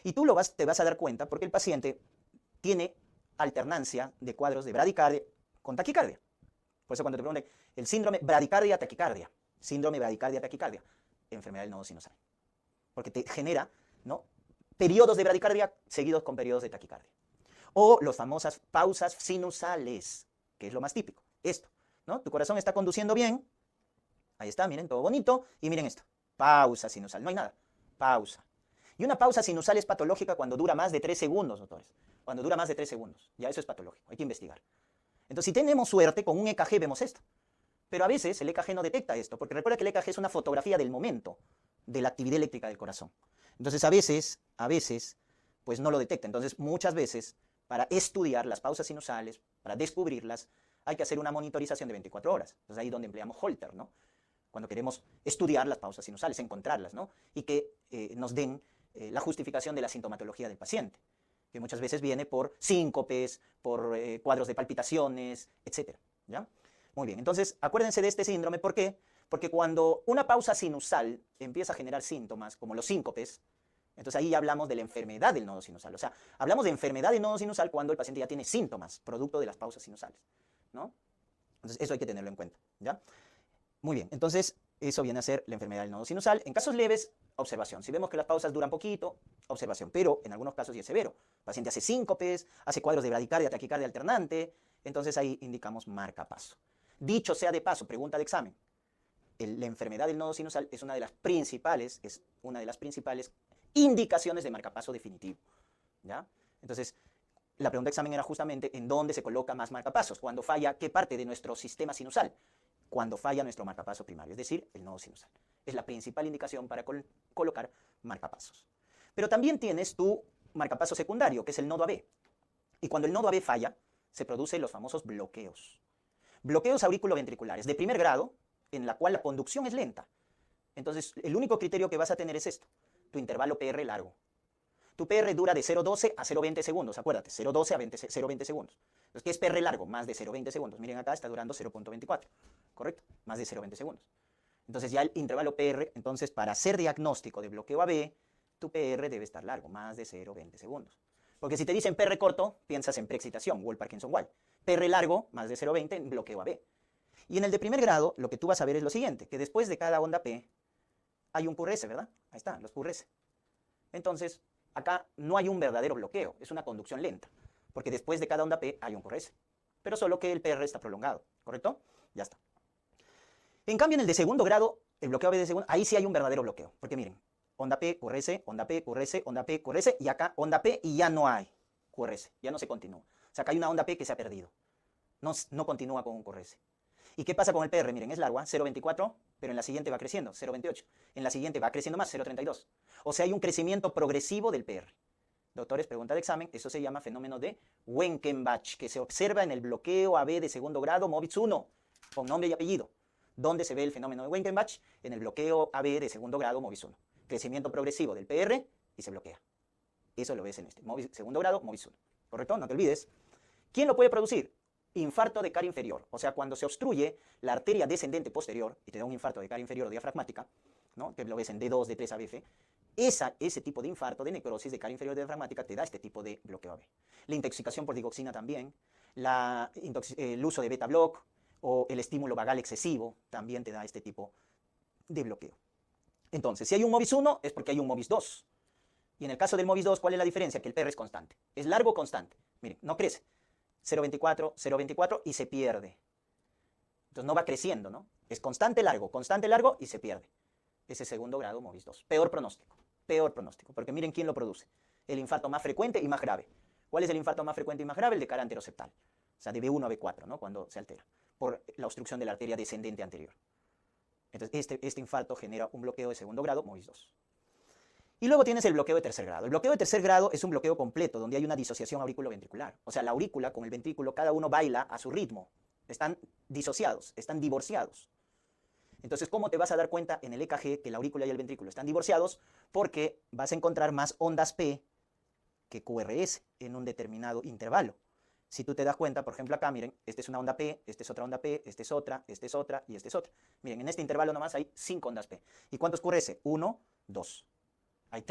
Y tú te vas a dar cuenta porque el paciente tiene alternancia de cuadros de bradicardia con taquicardia. Por eso cuando te preguntan el síndrome bradicardia-taquicardia, síndrome bradicardia-taquicardia, enfermedad del nodo sinusal. Porque te genera, ¿no?, periodos de bradicardia seguidos con periodos de taquicardia. O las famosas pausas sinusales, que es lo más típico. Esto, ¿no? Tu corazón está conduciendo bien. Ahí está, miren, todo bonito. Y miren esto, pausa sinusal. No hay nada. Pausa. Y una pausa sinusal es patológica cuando dura más de 3 segundos, doctores. Cuando dura más de 3 segundos. Ya eso es patológico. Hay que investigar. Entonces, si tenemos suerte, con un EKG vemos esto. Pero a veces el EKG no detecta esto, porque recuerda que el EKG es una fotografía del momento de la actividad eléctrica del corazón. Entonces, a veces, pues no lo detecta. Entonces, muchas veces, para estudiar las pausas sinusales, para descubrirlas, hay que hacer una monitorización de 24 horas. Entonces, ahí es donde empleamos Holter, ¿no? Cuando queremos estudiar las pausas sinusales, encontrarlas, ¿no? Y que nos den la justificación de la sintomatología del paciente, que muchas veces viene por síncopes, por cuadros de palpitaciones, etc. ¿Ya? Muy bien, entonces acuérdense de este síndrome, ¿por qué? Porque cuando una pausa sinusal empieza a generar síntomas, como los síncopes, entonces ahí ya hablamos de la enfermedad del nodo sinusal. O sea, hablamos de enfermedad del nodo sinusal cuando el paciente ya tiene síntomas, producto de las pausas sinusales, ¿no? Entonces eso hay que tenerlo en cuenta, ¿ya? Muy bien, entonces eso viene a ser la enfermedad del nodo sinusal. En casos leves, observación. Si vemos que las pausas duran poquito, observación. Pero en algunos casos ya es severo. El paciente hace síncopes, hace cuadros de bradicardia, taquicardia alternante, entonces ahí indicamos marcapaso. Dicho sea de paso, pregunta de examen. La enfermedad del nodo sinusal es una de las principales indicaciones de marcapaso definitivo, ¿ya? Entonces, la pregunta de examen era justamente en dónde se coloca más marcapasos, cuando falla qué parte de nuestro sistema sinusal, cuando falla nuestro marcapaso primario, es decir, el nodo sinusal. Es la principal indicación para colocar marcapasos. Pero también tienes tu marcapaso secundario, que es el nodo AB. Y cuando el nodo AB falla, se producen los famosos bloqueos. Bloqueos auriculoventriculares de primer grado, en la cual la conducción es lenta. Entonces, el único criterio que vas a tener es esto, tu intervalo PR largo. Tu PR dura de 0,12 a 0,20 segundos, acuérdate, 0,12 a 0,20 segundos. Entonces, ¿qué es PR largo? Más de 0,20 segundos. Miren acá, está durando 0,24, ¿correcto? Más de 0,20 segundos. Entonces, ya el intervalo PR, entonces, para hacer diagnóstico de bloqueo AB, tu PR debe estar largo, más de 0,20 segundos. Porque si te dicen PR corto, piensas en preexcitación, Wall-Parkinson-Wall. PR largo, más de 0,20 en bloqueo AB. Y en el de primer grado, lo que tú vas a ver es lo siguiente, que después de cada onda P hay un QRS, ¿verdad? Ahí está, los QRS. Entonces, acá no hay un verdadero bloqueo, es una conducción lenta, porque después de cada onda P hay un QRS, pero solo que el PR está prolongado, ¿correcto? Ya está. En cambio, en el de segundo grado, el bloqueo AB de segundo, ahí sí hay un verdadero bloqueo, porque miren, onda P, QRS, onda P, QRS, onda P, QRS, y acá onda P y ya no hay QRS, ya no se continúa. O sea, acá hay una onda P que se ha perdido, no continúa con un QRS. ¿Y qué pasa con el PR? Miren, es largo, 0,24, pero en la siguiente va creciendo, 0,28. En la siguiente va creciendo más, 0,32. O sea, hay un crecimiento progresivo del PR. Doctores, pregunta de examen, eso se llama fenómeno de Wenkenbach, que se observa en el bloqueo AB de segundo grado, MOBITZ 1, con nombre y apellido. ¿Dónde se ve el fenómeno de Wenkenbach? En el bloqueo AB de segundo grado, MOBITZ 1. Crecimiento progresivo del PR y se bloquea. Eso lo ves en este, segundo grado, MOBITZ 1. ¿Correcto? No te olvides. ¿Quién lo puede producir? Infarto de cara inferior, o sea, cuando se obstruye la arteria descendente posterior y te da un infarto de cara inferior o diafragmática, ¿no? Que lo ves en D2, D3, ABF, ese tipo de infarto de necrosis de cara inferior diafragmática te da este tipo de bloqueo AB. La intoxicación por digoxina también, el uso de beta-block o el estímulo vagal excesivo también te da este tipo de bloqueo. Entonces, si hay un MOBITZ 1 es porque hay un MOBITZ 2. Y en el caso del MOBITZ 2, ¿cuál es la diferencia? Que el PR es constante. Es largo constante. Miren, no crece. 0,24, 0,24 y se pierde. Entonces no va creciendo, ¿no? Es constante largo y se pierde. Ese segundo grado MOBITZ 2. Peor pronóstico, porque miren quién lo produce. El infarto más frecuente y más grave. ¿Cuál es el infarto más frecuente y más grave? El de cara anteroseptal. O sea, de B1 a B4, ¿no? Cuando se altera, por la obstrucción de la arteria descendente anterior. Entonces, este infarto genera un bloqueo de segundo grado, MOBITZ 2. Y luego tienes el bloqueo de tercer grado. El bloqueo de tercer grado es un bloqueo completo, donde hay una disociación aurículo-ventricular. O sea, la aurícula con el ventrículo, cada uno baila a su ritmo. Están disociados, están divorciados. Entonces, ¿cómo te vas a dar cuenta en el EKG que la aurícula y el ventrículo están divorciados? Porque vas a encontrar más ondas P que QRS en un determinado intervalo. Si tú te das cuenta, por ejemplo acá, miren, esta es una onda P, esta es otra onda P, esta es otra y esta es otra. Miren, en este intervalo nomás hay 5 ondas P. ¿Y cuántos QRS? 1, 2. Hay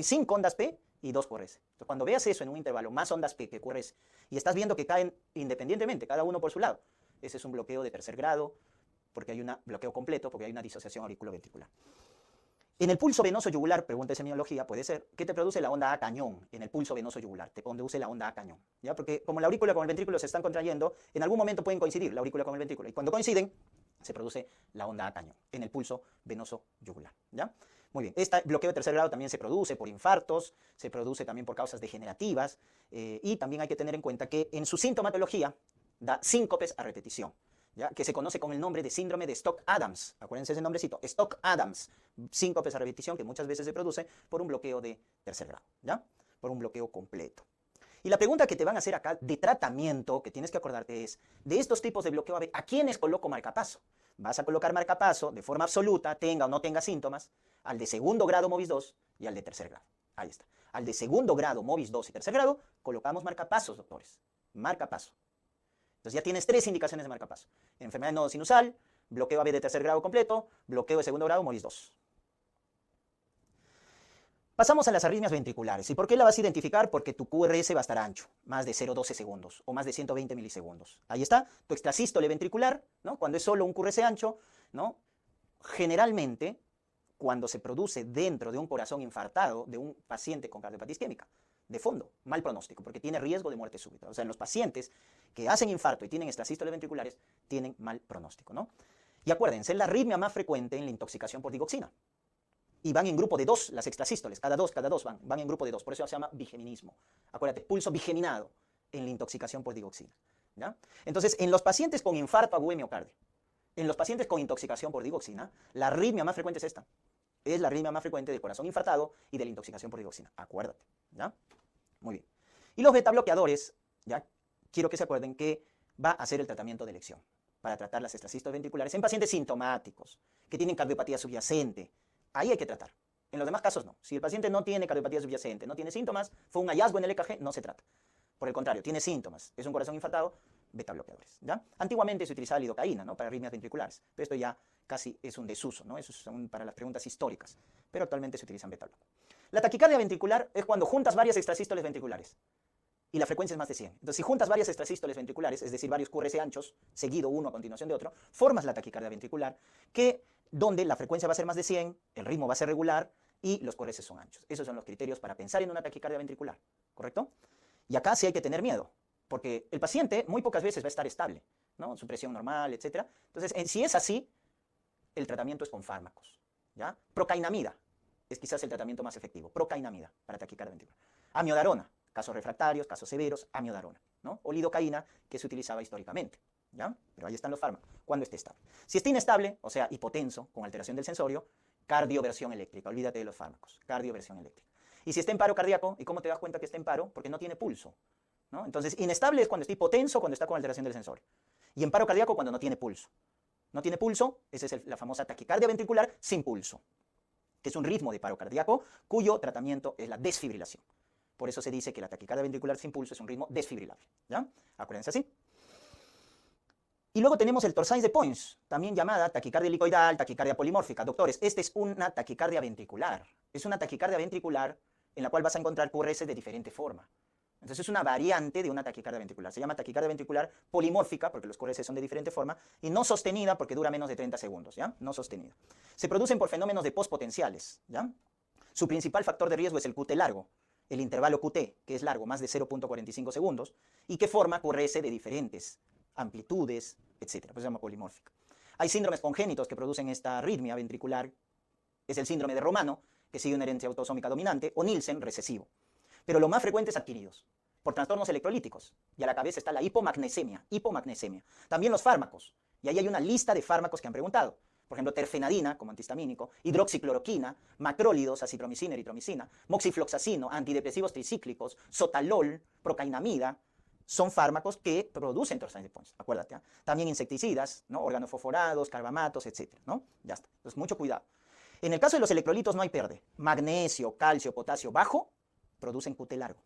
5 ondas P y 2 QRS. Entonces, cuando veas eso en un intervalo, más ondas P que QRS, y estás viendo que caen independientemente, cada uno por su lado, ese es un bloqueo de tercer grado, porque hay un bloqueo completo, porque hay una disociación auriculoventricular. En el pulso venoso yugular, pregunta de semiología, puede ser, ¿qué te produce la onda A cañón en el pulso venoso yugular? Te produce la onda A cañón, ¿ya? Porque como la aurícula con el ventrículo se están contrayendo, en algún momento pueden coincidir la aurícula con el ventrículo, y cuando coinciden, se produce la onda A cañón en el pulso venoso yugular, ¿ya? Muy bien, este bloqueo de tercer grado también se produce por infartos, se produce también por causas degenerativas, y también hay que tener en cuenta que en su sintomatología da síncopes a repetición, ¿ya? Que se conoce con el nombre de síndrome de Stock-Adams. Acuérdense ese nombrecito, Stock-Adams, síncopes a repetición que muchas veces se produce por un bloqueo de tercer grado, ¿ya? Por un bloqueo completo. Y la pregunta que te van a hacer acá de tratamiento, que tienes que acordarte es, de estos tipos de bloqueo AB, ¿a quiénes coloco marcapaso? Vas a colocar marcapaso de forma absoluta, tenga o no tenga síntomas, al de segundo grado MOBITZ 2 y al de tercer grado. Ahí está. Al de segundo grado MOBITZ 2 y tercer grado, colocamos marcapasos, doctores. Marcapaso. Entonces Entonces ya tienes 3 indicaciones de marcapaso. Enfermedad de nodo sinusal, bloqueo AV de tercer grado completo, bloqueo de segundo grado, MORIS 2. Pasamos a las arritmias ventriculares. ¿Y por qué la vas a identificar? Porque tu QRS va a estar ancho, más de 0,12 segundos o más de 120 milisegundos. Ahí está, tu extrasístole ventricular, ¿no? Cuando es solo un QRS ancho, ¿no? Generalmente, cuando se produce dentro de un corazón infartado de un paciente con cardiopatía isquémica, de fondo, mal pronóstico, porque tiene riesgo de muerte súbita. O sea, en los pacientes que hacen infarto y tienen extrasístoles ventriculares, tienen mal pronóstico, ¿no? Y acuérdense, es la arritmia más frecuente en la intoxicación por digoxina. Y van en grupo de 2 las extrasístoles, cada dos van en grupo de 2, por eso se llama bigeminismo. Acuérdate, pulso bigeminado en la intoxicación por digoxina, ¿ya? Entonces, en los pacientes con infarto agudo de miocardio, en los pacientes con intoxicación por digoxina, la arritmia más frecuente es esta. Es la arritmia más frecuente del corazón infartado y de la intoxicación por digoxina, acuérdate, ¿ya? Muy bien. Y los beta bloqueadores, ya quiero que se acuerden que va a ser el tratamiento de elección para tratar las extrasístoles ventriculares en pacientes sintomáticos, que tienen cardiopatía subyacente. Ahí hay que tratar. En los demás casos no. Si el paciente no tiene cardiopatía subyacente, no tiene síntomas, fue un hallazgo en el EKG, no se trata. Por el contrario, tiene síntomas, es un corazón infartado, beta bloqueadores, ¿ya? Antiguamente se utilizaba lidocaína, ¿no? Para arritmias ventriculares, pero esto ya casi es un desuso, ¿no? Eso es para las preguntas históricas, pero actualmente se utilizan beta bloqueadores. La taquicardia ventricular es cuando juntas varias extrasístoles ventriculares y la frecuencia es más de 100. Entonces, si juntas varias extrasístoles ventriculares, es decir, varios QRS anchos, seguido uno a continuación de otro, formas la taquicardia ventricular, donde la frecuencia va a ser más de 100, el ritmo va a ser regular y los QRS son anchos. Esos son los criterios para pensar en una taquicardia ventricular, ¿correcto? Y acá sí hay que tener miedo, porque el paciente muy pocas veces va a estar estable, ¿no? Su presión normal, etc. Entonces, si es así, el tratamiento es con fármacos, ¿ya? Procainamida es quizás el tratamiento más efectivo, procainamida para taquicardia ventricular. Amiodarona, casos refractarios, casos severos, amiodarona, ¿no? O lidocaína, que se utilizaba históricamente, ¿ya? Pero ahí están los fármacos, cuando esté estable. Si está inestable, o sea, hipotenso, con alteración del sensorio, cardioversión eléctrica, olvídate de los fármacos, cardioversión eléctrica. Y si está en paro cardíaco, ¿y cómo te das cuenta que está en paro? Porque no tiene pulso, ¿no? Entonces, inestable es cuando está hipotenso, cuando está con alteración del sensorio. Y en paro cardíaco cuando no tiene pulso. No tiene pulso, esa es la famosa taquicardia ventricular sin pulso, que es un ritmo de paro cardíaco cuyo tratamiento es la desfibrilación. Por eso se dice que la taquicardia ventricular sin pulso es un ritmo desfibrilable, ¿ya? Acuérdense así. Y luego tenemos el Torsades de Points, también llamada taquicardia helicoidal, taquicardia polimórfica. Doctores, esta es una taquicardia ventricular. Es una taquicardia ventricular en la cual vas a encontrar QRS de diferente forma. Entonces es una variante de una taquicardia ventricular. Se llama taquicardia ventricular polimórfica porque los QRS son de diferente forma y no sostenida porque dura menos de 30 segundos, ¿ya? No sostenida. Se producen por fenómenos de postpotenciales, ¿ya? Su principal factor de riesgo es el QT largo, el intervalo QT, que es largo, más de 0.45 segundos, y que forma QRS de diferentes amplitudes, etc. Pues se llama polimórfica. Hay síndromes congénitos que producen esta arritmia ventricular. Es el síndrome de Romano, que sigue una herencia autosómica dominante, o Nielsen recesivo. Pero lo más frecuente es adquiridos, por trastornos electrolíticos. Y a la cabeza está la hipomagnesemia. También los fármacos. Y ahí hay una lista de fármacos que han preguntado. Por ejemplo, terfenadina, como antihistamínico, hidroxicloroquina, macrólidos, acitromicina, eritromicina, moxifloxacino, antidepresivos tricíclicos, sotalol, procainamida, son fármacos que producen Torsades de Points, acuérdate, ¿eh? También insecticidas, ¿no? Organofosforados, carbamatos, etc., ¿no? Ya está. Entonces, mucho cuidado. En el caso de los electrolitos no hay pierde. Magnesio, calcio, potasio bajo, producen QT largo.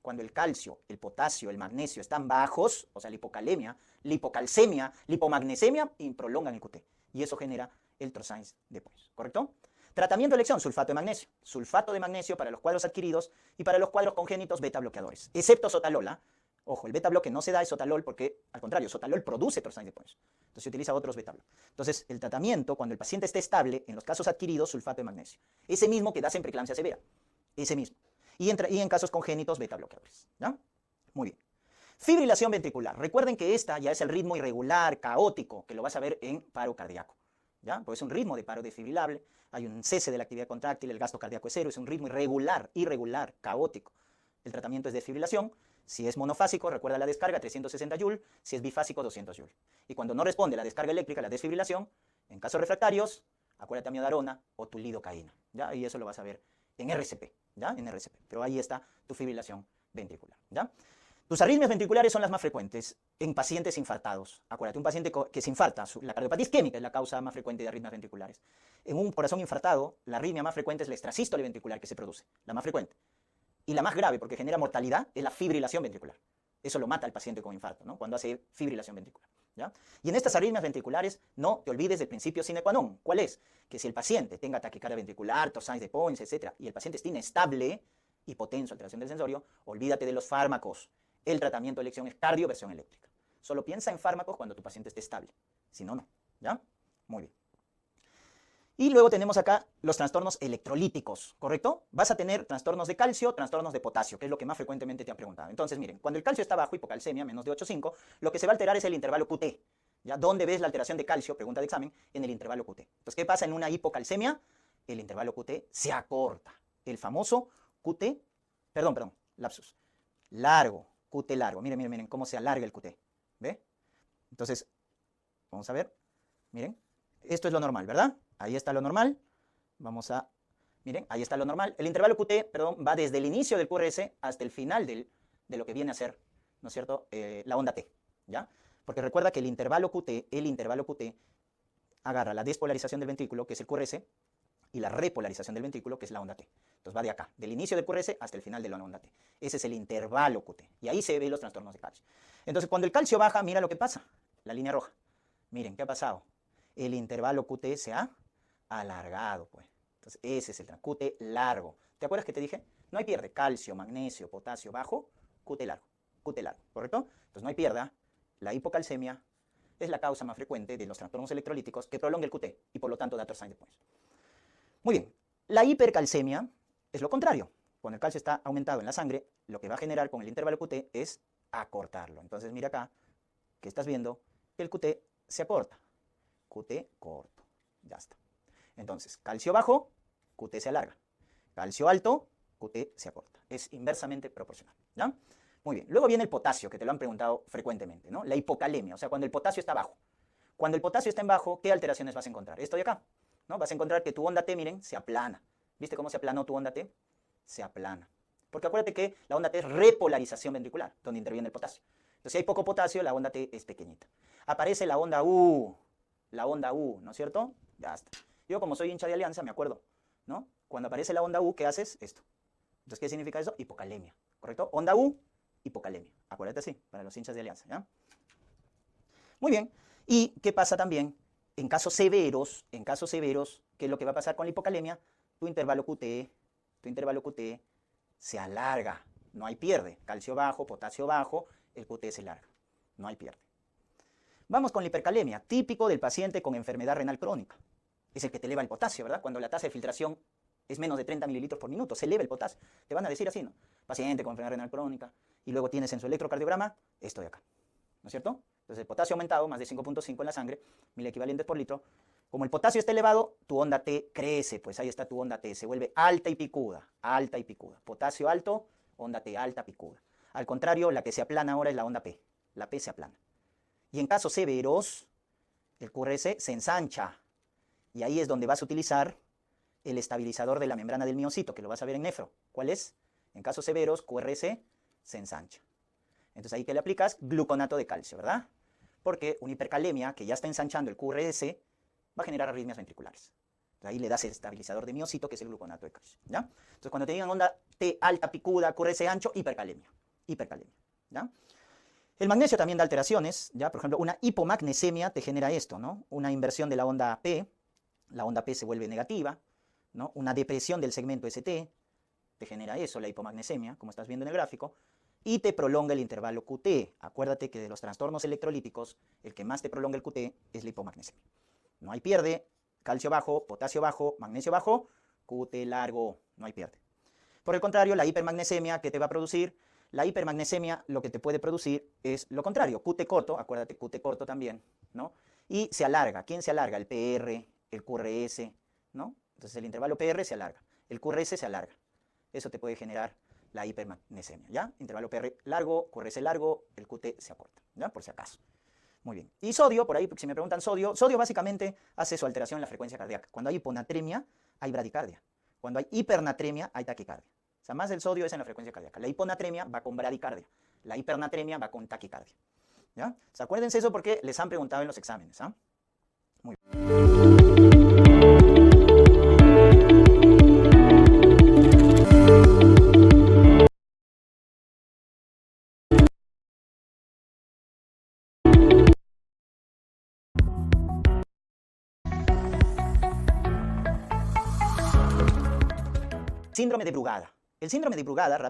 Cuando el calcio, el potasio, el magnesio están bajos, o sea, la hipocalemia, la hipocalcemia, la hipomagnesemia, y prolongan el QT. Y eso genera el Torsades de Points, ¿correcto? Tratamiento de elección, sulfato de magnesio. Sulfato de magnesio para los cuadros adquiridos y para los cuadros congénitos beta bloqueadores, excepto sotalola. Ojo, el beta bloque no se da es sotalol porque, al contrario, sotalol produce Torsades de Points. Entonces se utiliza otros beta bloques. Entonces, el tratamiento, cuando el paciente esté estable, en los casos adquiridos, sulfato de magnesio. Ese mismo que das en preeclampsia severa. Ese mismo. Y en casos congénitos, beta bloqueadores. ¿Ya? Muy bien. Fibrilación ventricular. Recuerden que esta ya es el ritmo irregular, caótico, que lo vas a ver en paro cardíaco. ¿Ya? Porque es un ritmo de paro desfibrilable, hay un cese de la actividad contráctil, el gasto cardíaco es cero, es un ritmo irregular, caótico. El tratamiento es desfibrilación. Si es monofásico, recuerda la descarga, 360 Joule. Si es bifásico, 200 Joule. Y cuando no responde la descarga eléctrica, la desfibrilación, en casos refractarios, acuérdate amiodarona o tu lidocaína, ¿ya? Y eso lo vas a ver en RCP, ¿ya? En RCP. Pero ahí está tu fibrilación ventricular, ¿ya? Tus arritmias ventriculares son las más frecuentes en pacientes infartados. Acuérdate, un paciente que se infarta, la cardiopatía isquémica es la causa más frecuente de arritmias ventriculares. En un corazón infartado, la arritmia más frecuente es la extrasístole ventricular que se produce, la más frecuente. Y la más grave, porque genera mortalidad, es la fibrilación ventricular. Eso lo mata al paciente con infarto, ¿no? Cuando hace fibrilación ventricular, ¿ya? Y en estas arritmias ventriculares no te olvides del principio sine qua non. ¿Cuál es? Que si el paciente tenga taquicardia ventricular, Torsades de Points, etc., y el paciente esté inestable, hipotenso, alteración del sensorio, olvídate de los fármacos. El tratamiento de elección es cardioversión eléctrica. Solo piensa en fármacos cuando tu paciente esté estable. Si no, no. ¿Ya? Muy bien. Y luego tenemos acá los trastornos electrolíticos, ¿correcto? Vas a tener trastornos de calcio, trastornos de potasio, que es lo que más frecuentemente te han preguntado. Entonces, miren, cuando el calcio está bajo, hipocalcemia, menos de 8,5, lo que se va a alterar es el intervalo QT. ¿Ya? ¿Dónde ves la alteración de calcio? Pregunta de examen, en el intervalo QT. Entonces, ¿qué pasa en una hipocalcemia? El intervalo QT se acorta. El famoso QT, perdón, lapsus. Largo, QT largo. Miren cómo se alarga el QT. ¿Ve? Entonces, vamos a ver. Miren, esto es lo normal, ¿verdad? Ahí está lo normal. Miren, ahí está lo normal. El intervalo QT, perdón, va desde el inicio del QRS hasta el final de lo que viene a ser, ¿no es cierto?, la onda T, ¿ya? Porque recuerda que el intervalo QT agarra la despolarización del ventrículo, que es el QRS, y la repolarización del ventrículo, que es la onda T. Entonces va de acá, del inicio del QRS hasta el final de la onda T. Ese es el intervalo QT. Y ahí se ven los trastornos de calcio. Entonces, cuando el calcio baja, mira lo que pasa. La línea roja. Miren, ¿qué ha pasado? El intervalo QT se ha alargado, pues. Entonces, ese es el QT largo. ¿Te acuerdas que te dije? No hay pierde. Calcio, magnesio, potasio bajo, QT largo. QT largo, ¿correcto? Entonces, no hay pierda. La hipocalcemia es la causa más frecuente de los trastornos electrolíticos que prolonga el QT y, por lo tanto, da Torsades de Points. Muy bien. La hipercalcemia es lo contrario. Cuando el calcio está aumentado en la sangre, lo que va a generar con el intervalo QT es acortarlo. Entonces, mira acá, que estás viendo que el QT se acorta. QT corto. Ya está. Entonces, calcio bajo, QT se alarga. Calcio alto, QT se acorta. Es inversamente proporcional, ¿ya? Muy bien. Luego viene el potasio, que te lo han preguntado frecuentemente, ¿no? La hipocalemia, o sea, cuando el potasio está bajo. Cuando el potasio está en bajo, ¿qué alteraciones vas a encontrar? Esto de acá, ¿no? Vas a encontrar que tu onda T, miren, se aplana. ¿Viste cómo se aplanó tu onda T? Se aplana. Porque acuérdate que la onda T es repolarización ventricular, donde interviene el potasio. Entonces, si hay poco potasio, la onda T es pequeñita. Aparece la onda U, ¿no es cierto? Ya está. Yo, como soy hincha de Alianza, me acuerdo, ¿no? Cuando aparece la onda U, ¿qué haces? Esto. Entonces, ¿qué significa eso? Hipocalemia, ¿correcto? Onda U, hipocalemia. Acuérdate así, para los hinchas de Alianza, ¿ya? Muy bien. ¿Y qué pasa también? En casos severos, ¿qué es lo que va a pasar con la hipocalemia? Tu intervalo QT se alarga. No hay pierde. Calcio bajo, potasio bajo, el QT se larga. No hay pierde. Vamos con la hipercalemia, típico del paciente con enfermedad renal crónica. Es el que te eleva el potasio, ¿verdad? Cuando la tasa de filtración es menos de 30 mililitros por minuto, se eleva el potasio. Te van a decir así, ¿no? Paciente con enfermedad renal crónica, y luego tienes en su electrocardiograma esto de acá, ¿no es cierto? Entonces el potasio aumentado, más de 5.5 en la sangre, 1000 equivalentes por litro. Como el potasio está elevado, tu onda T crece, pues ahí está tu onda T, se vuelve alta y picuda, alta y picuda. Potasio alto, onda T alta, picuda. Al contrario, la que se aplana ahora es la onda P, la P se aplana. Y en casos severos, el QRS se ensancha. Y ahí es donde vas a utilizar el estabilizador de la membrana del miocito, que lo vas a ver en nefro. ¿Cuál es? En casos severos, QRS se ensancha. Entonces ahí que le aplicas gluconato de calcio, ¿verdad? Porque una hipercalemia que ya está ensanchando el QRS va a generar arritmias ventriculares. Entonces ahí le das el estabilizador de miocito, que es el gluconato de calcio, ¿ya? Entonces cuando te digan onda T alta, picuda, QRS ancho, hipercalemia, ¿ya? El magnesio también da alteraciones, ¿ya? Por ejemplo, una hipomagnesemia te genera esto, ¿no? Una inversión de la onda P, la onda P se vuelve negativa, ¿no? Una depresión del segmento ST, te genera eso, la hipomagnesemia, como estás viendo en el gráfico, y te prolonga el intervalo QT. Acuérdate que de los trastornos electrolíticos, el que más te prolonga el QT es la hipomagnesemia. No hay pierde, calcio bajo, potasio bajo, magnesio bajo, QT largo, no hay pierde. Por el contrario, la hipermagnesemia, ¿qué te va a producir? La hipermagnesemia lo que te puede producir es lo contrario, QT corto, acuérdate, QT corto también, ¿no? Y se alarga. ¿Quién se alarga? El PR, el QRS, ¿no? Entonces el intervalo PR se alarga, el QRS se alarga. Eso te puede generar la hipermagnesemia, ¿ya? Intervalo PR largo, QRS largo, el QT se acorta, ¿ya? Por si acaso. Muy bien. Y sodio, por ahí, si me preguntan sodio básicamente hace su alteración en la frecuencia cardíaca. Cuando hay hiponatremia, hay bradicardia. Cuando hay hipernatremia, hay taquicardia. O sea, más del sodio es en la frecuencia cardíaca. La hiponatremia va con bradicardia. La hipernatremia va con taquicardia, ¿ya? O sea, acuérdense eso porque les han preguntado en los exámenes, ¿ah? Muy bien. síndrome de Brugada. El síndrome de Brugada